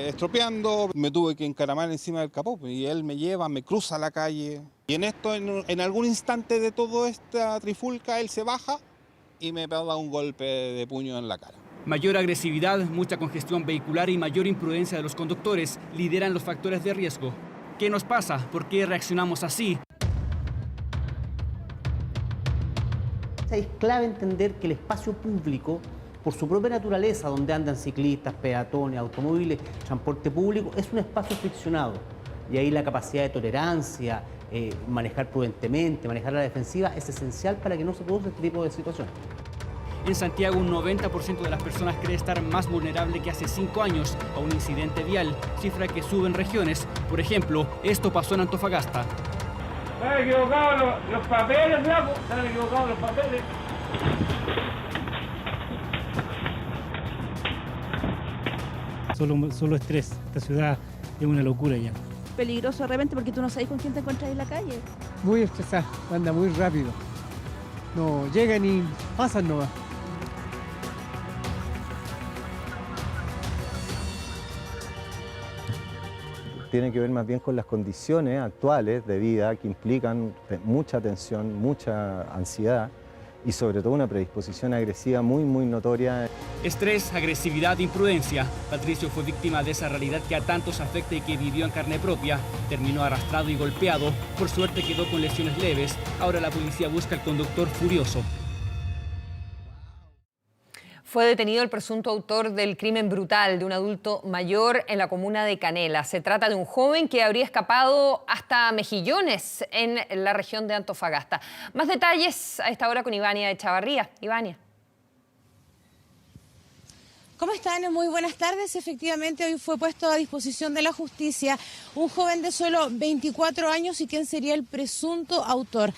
estropeando. Me tuve que encaramar encima del capó y él me lleva, me cruza la calle. Y en esto, en algún instante de toda esta trifulca, él se baja y me da un golpe de puño en la cara. Mayor agresividad, mucha congestión vehicular y mayor imprudencia de los conductores lideran los factores de riesgo. ¿Qué nos pasa? ¿Por qué reaccionamos así? Es clave entender que el espacio público, por su propia naturaleza, donde andan ciclistas, peatones, automóviles, transporte público, es un espacio friccionado. Y ahí la capacidad de tolerancia, manejar prudentemente, manejar la defensiva, es esencial para que no se produzca este tipo de situaciones. En Santiago, un 90% de las personas cree estar más vulnerable que hace 5 años a un incidente vial, cifra que sube en regiones. Por ejemplo, esto pasó en Antofagasta. Están equivocados los papeles, Flaco. Están equivocados los papeles. Solo estrés. Esta ciudad es una locura ya. Peligroso de repente porque tú no sabes con quién te encuentras en la calle. Muy estresado, anda muy rápido. No llegan y pasan nomás. Tiene que ver más bien con las condiciones actuales de vida que implican mucha tensión, mucha ansiedad y sobre todo una predisposición agresiva muy notoria. Estrés, agresividad, imprudencia. Patricio fue víctima de esa realidad que a tantos afecta y que vivió en carne propia. Terminó arrastrado y golpeado. Por suerte quedó con lesiones leves. Ahora la policía busca al conductor furioso. Fue detenido el presunto autor del crimen brutal de un adulto mayor en la comuna de Canela. Se trata de un joven que habría escapado hasta Mejillones, en la región de Antofagasta. Más detalles a esta hora con Ivania Echavarría. Ivania. ¿Cómo están? Muy buenas tardes. Efectivamente, hoy fue puesto a disposición de la justicia un joven de solo 24 años y quien sería el presunto autor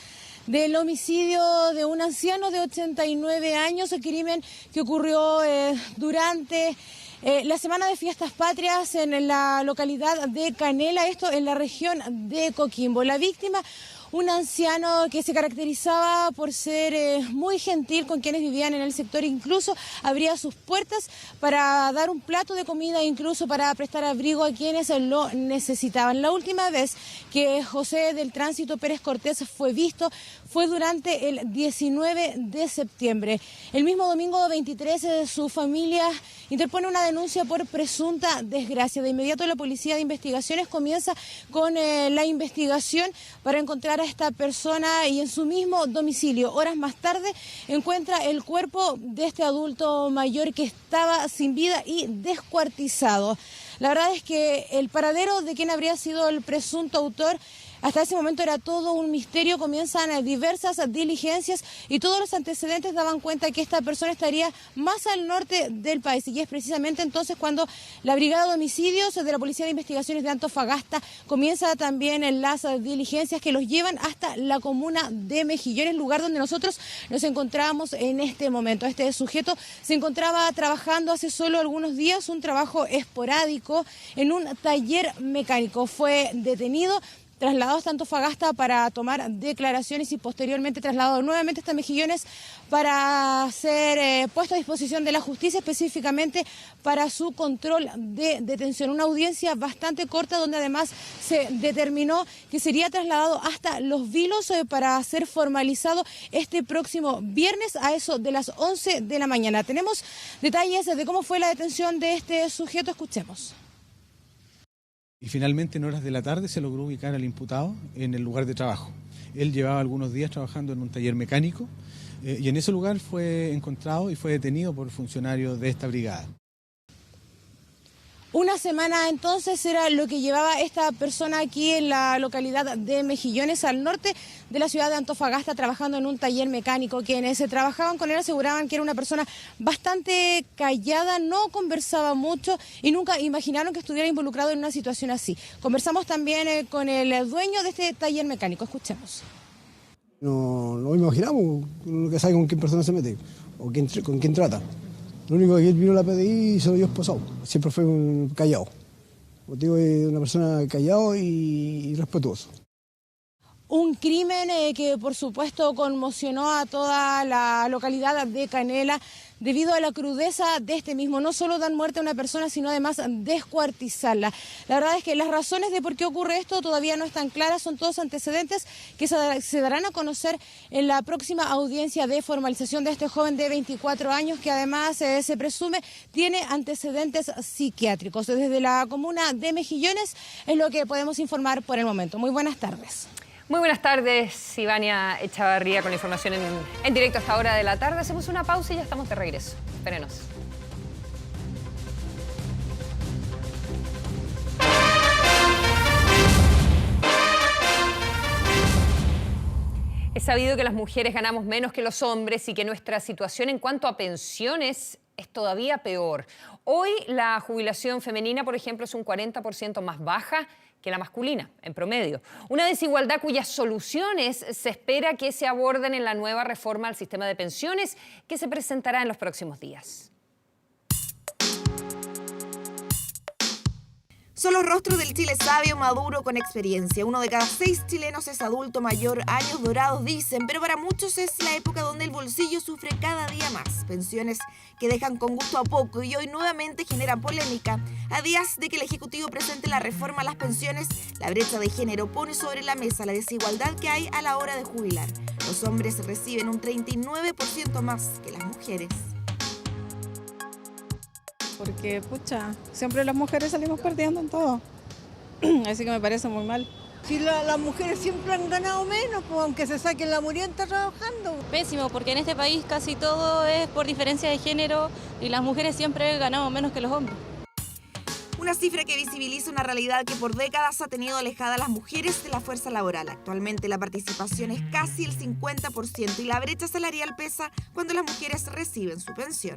del homicidio de un anciano de 89 años, el crimen que ocurrió durante la Semana de Fiestas Patrias en la localidad de Canela, esto en la región de Coquimbo. La víctima, un anciano que se caracterizaba por ser muy gentil con quienes vivían en el sector, incluso abría sus puertas para dar un plato de comida, incluso para prestar abrigo a quienes lo necesitaban. La última vez que José del Tránsito Pérez Cortés fue visto fue durante el 19 de septiembre. El mismo domingo 23 su familia interpone una denuncia por presunta desgracia. De inmediato la Policía de Investigaciones comienza con la investigación para encontrar a esta persona y en su mismo domicilio. Horas más tarde encuentra el cuerpo de este adulto mayor que estaba sin vida y descuartizado. La verdad es que el paradero de quien habría sido el presunto autor hasta ese momento era todo un misterio. Comienzan diversas diligencias y todos los antecedentes daban cuenta que esta persona estaría más al norte del país. Y es precisamente entonces cuando la Brigada de Homicidios de la Policía de Investigaciones de Antofagasta comienza también en las diligencias que los llevan hasta la comuna de Mejillones, lugar donde nosotros nos encontramos en este momento. Este sujeto se encontraba trabajando hace solo algunos días, un trabajo esporádico en un taller mecánico. Fue detenido, trasladado hasta Antofagasta para tomar declaraciones y posteriormente trasladado nuevamente hasta Mejillones para ser puesto a disposición de la justicia, específicamente para su control de detención. Una audiencia bastante corta donde además se determinó que sería trasladado hasta Los Vilos para ser formalizado este próximo viernes a eso de las 11 de la mañana. Tenemos detalles de cómo fue la detención de este sujeto, escuchemos. Y finalmente en horas de la tarde se logró ubicar al imputado en el lugar de trabajo. Él llevaba algunos días trabajando en un taller mecánico y en ese lugar fue encontrado y fue detenido por funcionarios de esta brigada. Una semana entonces era lo que llevaba esta persona aquí en la localidad de Mejillones, al norte de la ciudad de Antofagasta, trabajando en un taller mecánico. Quienes trabajaban con él aseguraban que era una persona bastante callada, no conversaba mucho y nunca imaginaron que estuviera involucrado en una situación así. Conversamos también con el dueño de este taller mecánico. Escuchemos. No imaginamos, uno que sabe con qué persona se mete o con quién trata. Lo único que él vino a la PDI y se lo dio esposado. Siempre fue un callado. Como digo, es una persona callado y respetuoso. Un crimen que por supuesto conmocionó a toda la localidad de Canela debido a la crudeza de este mismo. No solo dan muerte a una persona, sino además descuartizarla. La verdad es que las razones de por qué ocurre esto todavía no están claras. Son todos antecedentes que se darán a conocer en la próxima audiencia de formalización de este joven de 24 años que además se presume tiene antecedentes psiquiátricos. Desde la comuna de Mejillones es lo que podemos informar por el momento. Muy buenas tardes. Muy buenas tardes, Ivania Echavarría, con la información en directo a esta hora de la tarde. Hacemos una pausa y ya estamos de regreso. Espérenos. Es sabido que las mujeres ganamos menos que los hombres y que nuestra situación en cuanto a pensiones es todavía peor. Hoy la jubilación femenina, por ejemplo, es un 40% más baja que la masculina, en promedio. Una desigualdad cuyas soluciones se espera que se aborden en la nueva reforma al sistema de pensiones que se presentará en los próximos días. Son los rostros del Chile sabio, maduro, con experiencia. 1 de cada 6 chilenos es adulto mayor, años dorados dicen, pero para muchos es la época donde el bolsillo sufre cada día más. Pensiones que dejan con gusto a poco y hoy nuevamente generan polémica. A días de que el Ejecutivo presente la reforma a las pensiones, la brecha de género pone sobre la mesa la desigualdad que hay a la hora de jubilar. Los hombres reciben un 39% más que las mujeres. Porque, pucha, siempre las mujeres salimos perdiendo en todo. Así que me parece muy mal. Si las mujeres siempre han ganado menos, pues, aunque se saquen la murienta trabajando. Pésimo, porque en este país casi todo es por diferencia de género y las mujeres siempre han ganado menos que los hombres. Una cifra que visibiliza una realidad que por décadas ha tenido alejada a las mujeres de la fuerza laboral. Actualmente la participación es casi el 50% y la brecha salarial pesa cuando las mujeres reciben su pensión.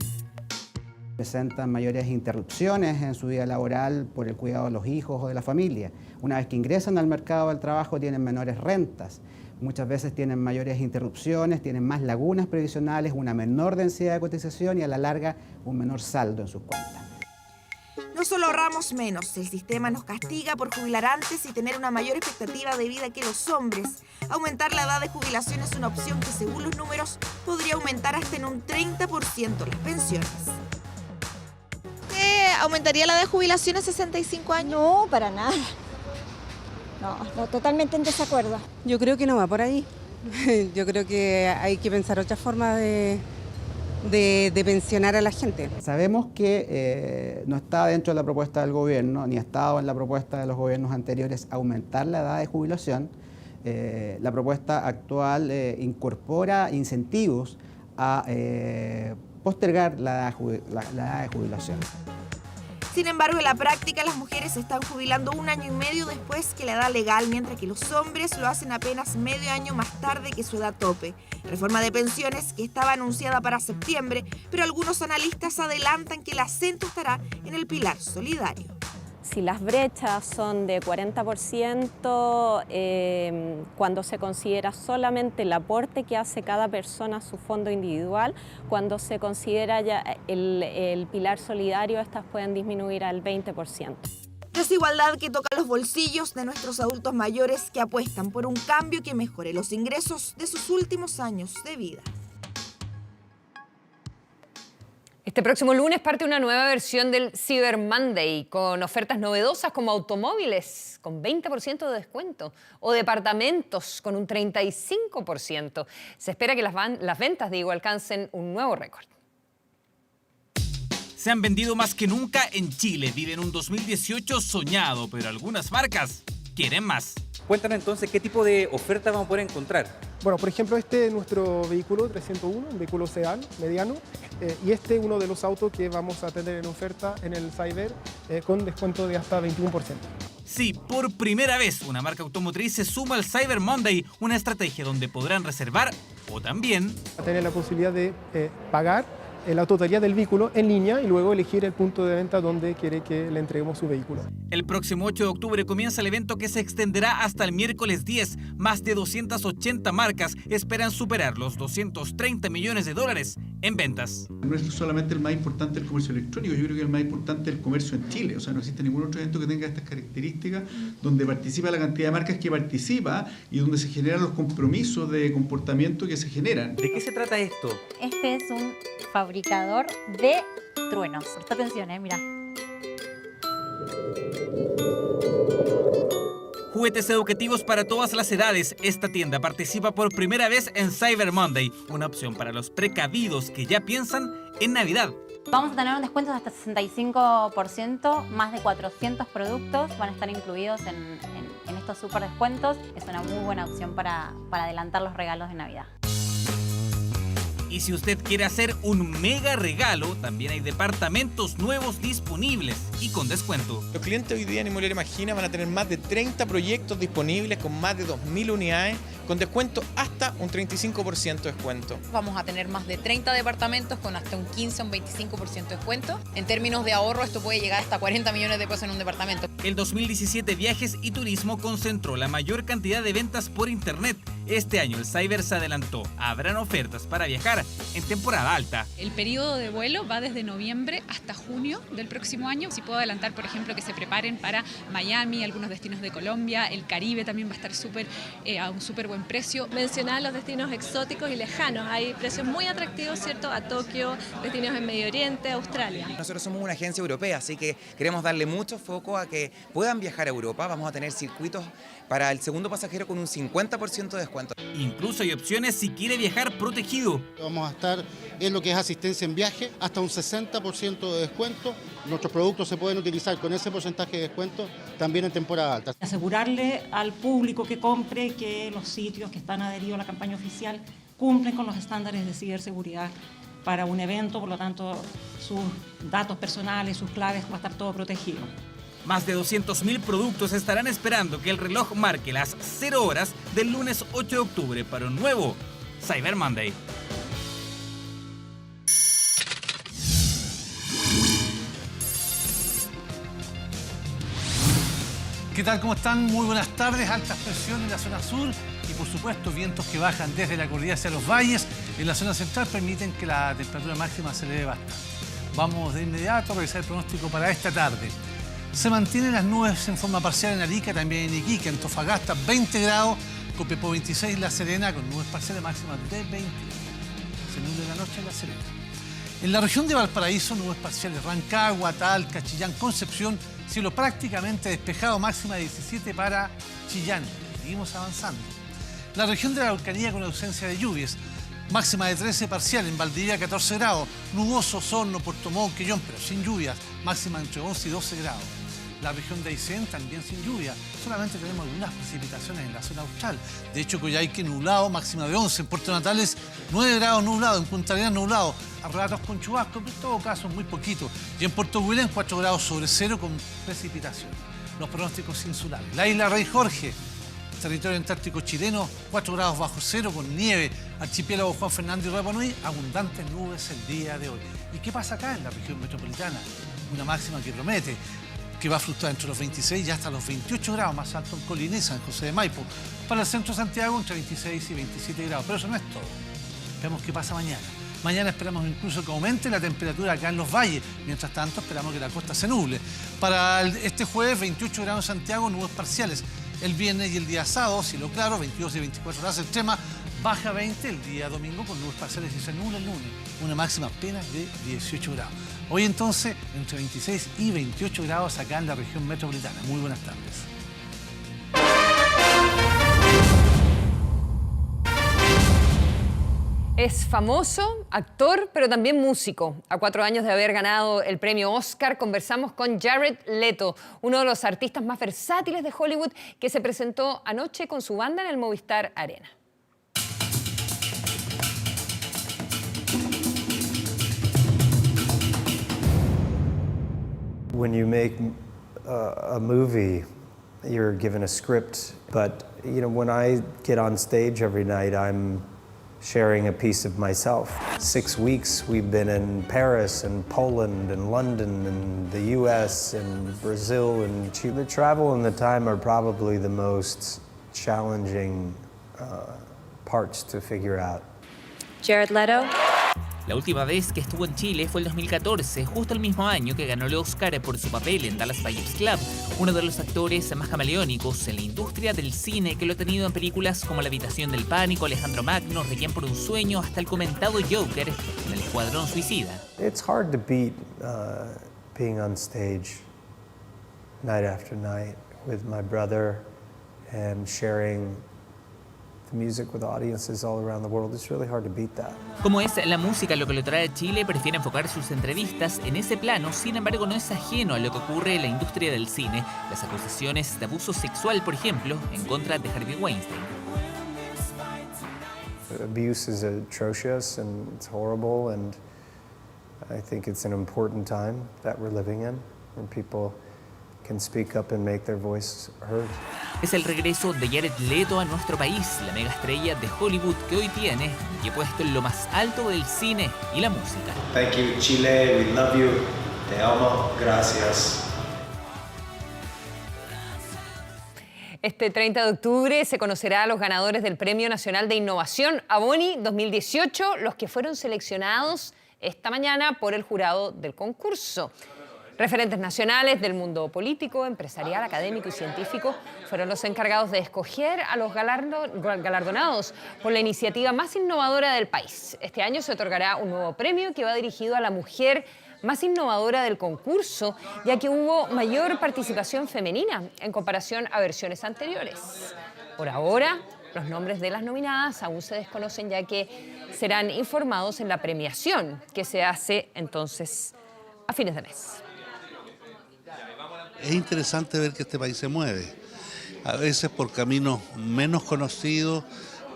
Presentan mayores interrupciones en su vida laboral por el cuidado de los hijos o de la familia. Una vez que ingresan al mercado del trabajo tienen menores rentas. Muchas veces tienen mayores interrupciones, tienen más lagunas previsionales, una menor densidad de cotización y a la larga un menor saldo en sus cuentas. No solo ahorramos menos, el sistema nos castiga por jubilar antes y tener una mayor expectativa de vida que los hombres. Aumentar la edad de jubilación es una opción que, según los números, podría aumentar hasta en un 30% las pensiones. ¿Aumentaría la edad de jubilación a 65 años? No, para nada. No, totalmente en desacuerdo. Yo creo que no va por ahí. Yo creo que hay que pensar otra forma de pensionar a la gente. Sabemos que no está dentro de la propuesta del gobierno, ni ha estado en la propuesta de los gobiernos anteriores, aumentar la edad de jubilación. La propuesta actual incorpora incentivos a postergar la edad de jubilación. Sin embargo, en la práctica las mujeres se están jubilando 1 año y medio después que la edad legal, mientras que los hombres lo hacen apenas medio año más tarde que su edad tope. Reforma de pensiones que estaba anunciada para septiembre, pero algunos analistas adelantan que el acento estará en el pilar solidario. Si las brechas son de 40%, cuando se considera solamente el aporte que hace cada persona a su fondo individual, cuando se considera ya el pilar solidario, estas pueden disminuir al 20%. Desigualdad que toca los bolsillos de nuestros adultos mayores que apuestan por un cambio que mejore los ingresos de sus últimos años de vida. Este próximo lunes parte una nueva versión del Cyber Monday con ofertas novedosas como automóviles con 20% de descuento o departamentos con un 35%. Se espera que las ventas alcancen un nuevo récord. Se han vendido más que nunca en Chile. Viven un 2018 soñado, pero algunas marcas quieren más. Cuéntanos entonces qué tipo de oferta vamos a poder encontrar. Bueno, por ejemplo, este es nuestro vehículo 301, un vehículo sedán mediano, y este es uno de los autos que vamos a tener en oferta en el Cyber con descuento de hasta 21%. Sí, por primera vez una marca automotriz se suma al Cyber Monday, una estrategia donde podrán reservar o también tener la posibilidad de pagar la totalidad del vehículo en línea y luego elegir el punto de venta donde quiere que le entreguemos su vehículo. El próximo 8 de octubre comienza el evento que se extenderá hasta el miércoles 10. Más de 280 marcas esperan superar los $230 millones en ventas. No es solamente el más importante el comercio electrónico, yo creo que el más importante es el comercio en Chile. O sea, no existe ningún otro evento que tenga estas características, donde participa la cantidad de marcas que participa y donde se generan los compromisos de comportamiento que se generan. ¿De qué se trata esto? Este es un fabricador de truenos. Presta atención, mira. Juguetes educativos para todas las edades. Esta tienda participa por primera vez en Cyber Monday, una opción para los precavidos que ya piensan en Navidad. Vamos a tener un descuento de hasta 65%, más de 400 productos van a estar incluidos en estos super descuentos. Es una muy buena opción para adelantar los regalos de Navidad. Y si usted quiere hacer un mega regalo, también hay departamentos nuevos disponibles y con descuento. Los clientes hoy día en Inmobiliaria Imagina van a tener más de 30 proyectos disponibles con más de 2.000 unidades, con descuento hasta un 35% de descuento. Vamos a tener más de 30 departamentos con hasta un 15 o un 25% de descuento. En términos de ahorro, esto puede llegar hasta 40 millones de pesos en un departamento. El 2017 Viajes y Turismo concentró la mayor cantidad de ventas por internet. Este año el Cyber se adelantó. Habrán ofertas para viajar en temporada alta. El periodo de vuelo va desde noviembre hasta junio del próximo año. Si puedo adelantar, por ejemplo, que se preparen para Miami, algunos destinos de Colombia, el Caribe también va a estar a un súper buen precio. Mencionar los destinos exóticos y lejanos. Hay precios muy atractivos, ¿cierto? A Tokio, destinos en Medio Oriente, Australia. Nosotros somos una agencia europea, así que queremos darle mucho foco a que puedan viajar a Europa. Vamos a tener circuitos para el segundo pasajero con un 50% de descuento. Incluso hay opciones si quiere viajar protegido. Vamos a estar en lo que es asistencia en viaje, hasta un 60% de descuento. Nuestros productos se pueden utilizar con ese porcentaje de descuento también en temporada alta. Asegurarle al público que compre que los sitios que están adheridos a la campaña oficial cumplen con los estándares de ciberseguridad para un evento, por lo tanto sus datos personales, sus claves, va a estar todo protegido. Más de 200.000 productos estarán esperando que el reloj marque las 0 horas del lunes 8 de octubre para un nuevo Cyber Monday. ¿Qué tal? ¿Cómo están? Muy buenas tardes. Altas presiones en la zona sur y, por supuesto, vientos que bajan desde la cordillera hacia los valles en la zona central permiten que la temperatura máxima se eleve bastante. Vamos de inmediato a revisar el pronóstico para esta tarde. Se mantienen las nubes en forma parcial en Arica, también en Iquique, Antofagasta 20 grados, Copiapó 26, La Serena con nubes parciales máximas de 21. Se nubla la noche en La Serena. En la región de Valparaíso, nubes parciales, Rancagua, Talca, Chillán, Concepción, cielo prácticamente despejado, máxima de 17 para Chillán. Seguimos avanzando. La región de la Araucanía con ausencia de lluvias, máxima de 13 parcial, en Valdivia 14 grados, nuboso, Osorno, Puerto Montt, Quellón, pero sin lluvias, máxima entre 11 y 12 grados. La región de Aysén también sin lluvia, solamente tenemos algunas precipitaciones en la zona austral. De hecho, Coyhaique nublado, máxima de 11, en Puerto Natales 9 grados nublado, en Punta Arenas nublado, a ratos con chubasco, pero en todo caso muy poquito. Y en Puerto William 4 grados sobre cero con precipitación. Los pronósticos insulares. La isla Rey Jorge, territorio antártico chileno, 4 grados bajo cero con nieve. Archipiélago Juan Fernando y Rapa Nui, abundantes nubes el día de hoy. ¿Y qué pasa acá en la región metropolitana? Una máxima que promete que va a fluctuar entre los 26 y hasta los 28 grados, más alto en Colina y San José de Maipo. Para el centro de Santiago, entre 26 y 27 grados. Pero eso no es todo. Veamos qué pasa mañana. Mañana esperamos incluso que aumente la temperatura acá en los valles. Mientras tanto, esperamos que la costa se nuble. Para este jueves, 28 grados en Santiago, nubes parciales. El viernes y el día sábado, cielo claro, 22 y 24 grados extrema. Baja 20 el día domingo con nubes parciales y se nubla el lunes. Una máxima apenas de 18 grados. Hoy entonces, entre 26 y 28 grados acá en la región metropolitana. Muy buenas tardes. Es famoso, actor, pero también músico. A 4 años de haber ganado el premio Oscar, conversamos con Jared Leto, uno de los artistas más versátiles de Hollywood, que se presentó anoche con su banda en el Movistar Arena. When you make a movie, you're given a script, but you know, when I get on stage every night, I'm sharing a piece of myself. 6 weeks we've been in Paris and Poland and London and the US and Brazil and Chile. The travel and the time are probably the most challenging parts to figure out. Jared Leto. La última vez que estuvo en Chile fue el 2014, justo el mismo año que ganó el Oscar por su papel en Dallas Buyers Club, uno de los actores más camaleónicos en la industria del cine, que lo ha tenido en películas como La habitación del pánico, Alejandro Magno, Requiem por un sueño, hasta el comentado Joker en El Escuadrón Suicida. It's hard to beat being on stage night after night with my brother and sharing the music with audiences all around the world. It's really hard to beat that. Como es la música lo que lo trae a Chile, prefiere enfocar sus entrevistas en ese plano. Sin embargo, no es ajeno a lo que ocurre en la industria del cine. Las acusaciones de abuso sexual, por ejemplo, en contra de Harvey Weinstein. abuse is atrocious and it's horrible, and I think it's an important time that we're living in, where people can speak up and make their voice heard. Es el regreso de Jared Leto a nuestro país, la mega estrella de Hollywood que hoy tiene y puesto en lo más alto del cine y la música. Thank you, Chile. We love you. Te amo. Gracias. Este 30 de octubre se conocerá a los ganadores del Premio Nacional de Innovación Aboni 2018, los que fueron seleccionados esta mañana por el jurado del concurso. Referentes nacionales del mundo político, empresarial, académico y científico fueron los encargados de escoger a los galardonados por la iniciativa más innovadora del país. Este año se otorgará un nuevo premio que va dirigido a la mujer más innovadora del concurso, ya que hubo mayor participación femenina en comparación a versiones anteriores. Por ahora, los nombres de las nominadas aún se desconocen, ya que serán informados en la premiación que se hace entonces a fines de mes. Es interesante ver que este país se mueve, a veces por caminos menos conocidos,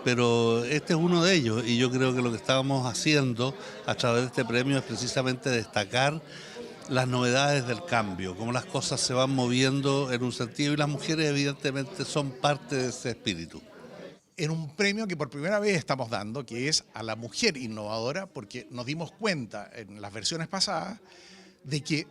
pero este es uno de ellos, y yo creo que lo que estábamos haciendo a través de este premio es precisamente destacar las novedades del cambio, cómo las cosas se van moviendo en un sentido, y las mujeres evidentemente son parte de ese espíritu. En un premio que por primera vez estamos dando, que es a la mujer innovadora, porque nos dimos cuenta en las versiones pasadas de que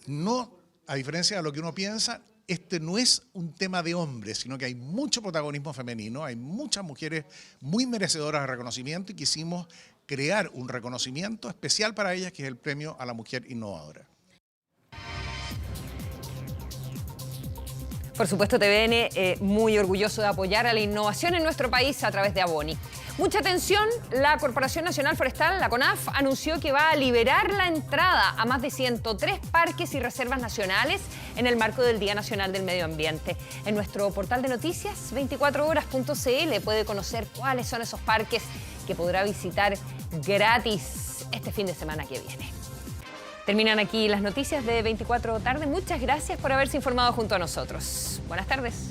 no, a diferencia de lo que uno piensa, este no es un tema de hombres, sino que hay mucho protagonismo femenino, hay muchas mujeres muy merecedoras de reconocimiento y quisimos crear un reconocimiento especial para ellas, que es el premio a la mujer innovadora. Por supuesto, TVN muy orgulloso de apoyar a la innovación en nuestro país a través de Aboni. Mucha atención, la Corporación Nacional Forestal, la CONAF, anunció que va a liberar la entrada a más de 103 parques y reservas nacionales en el marco del Día Nacional del Medio Ambiente. En nuestro portal de noticias, 24horas.cl, puede conocer cuáles son esos parques que podrá visitar gratis este fin de semana que viene. Terminan aquí las noticias de 24 tarde. Muchas gracias por haberse informado junto a nosotros. Buenas tardes.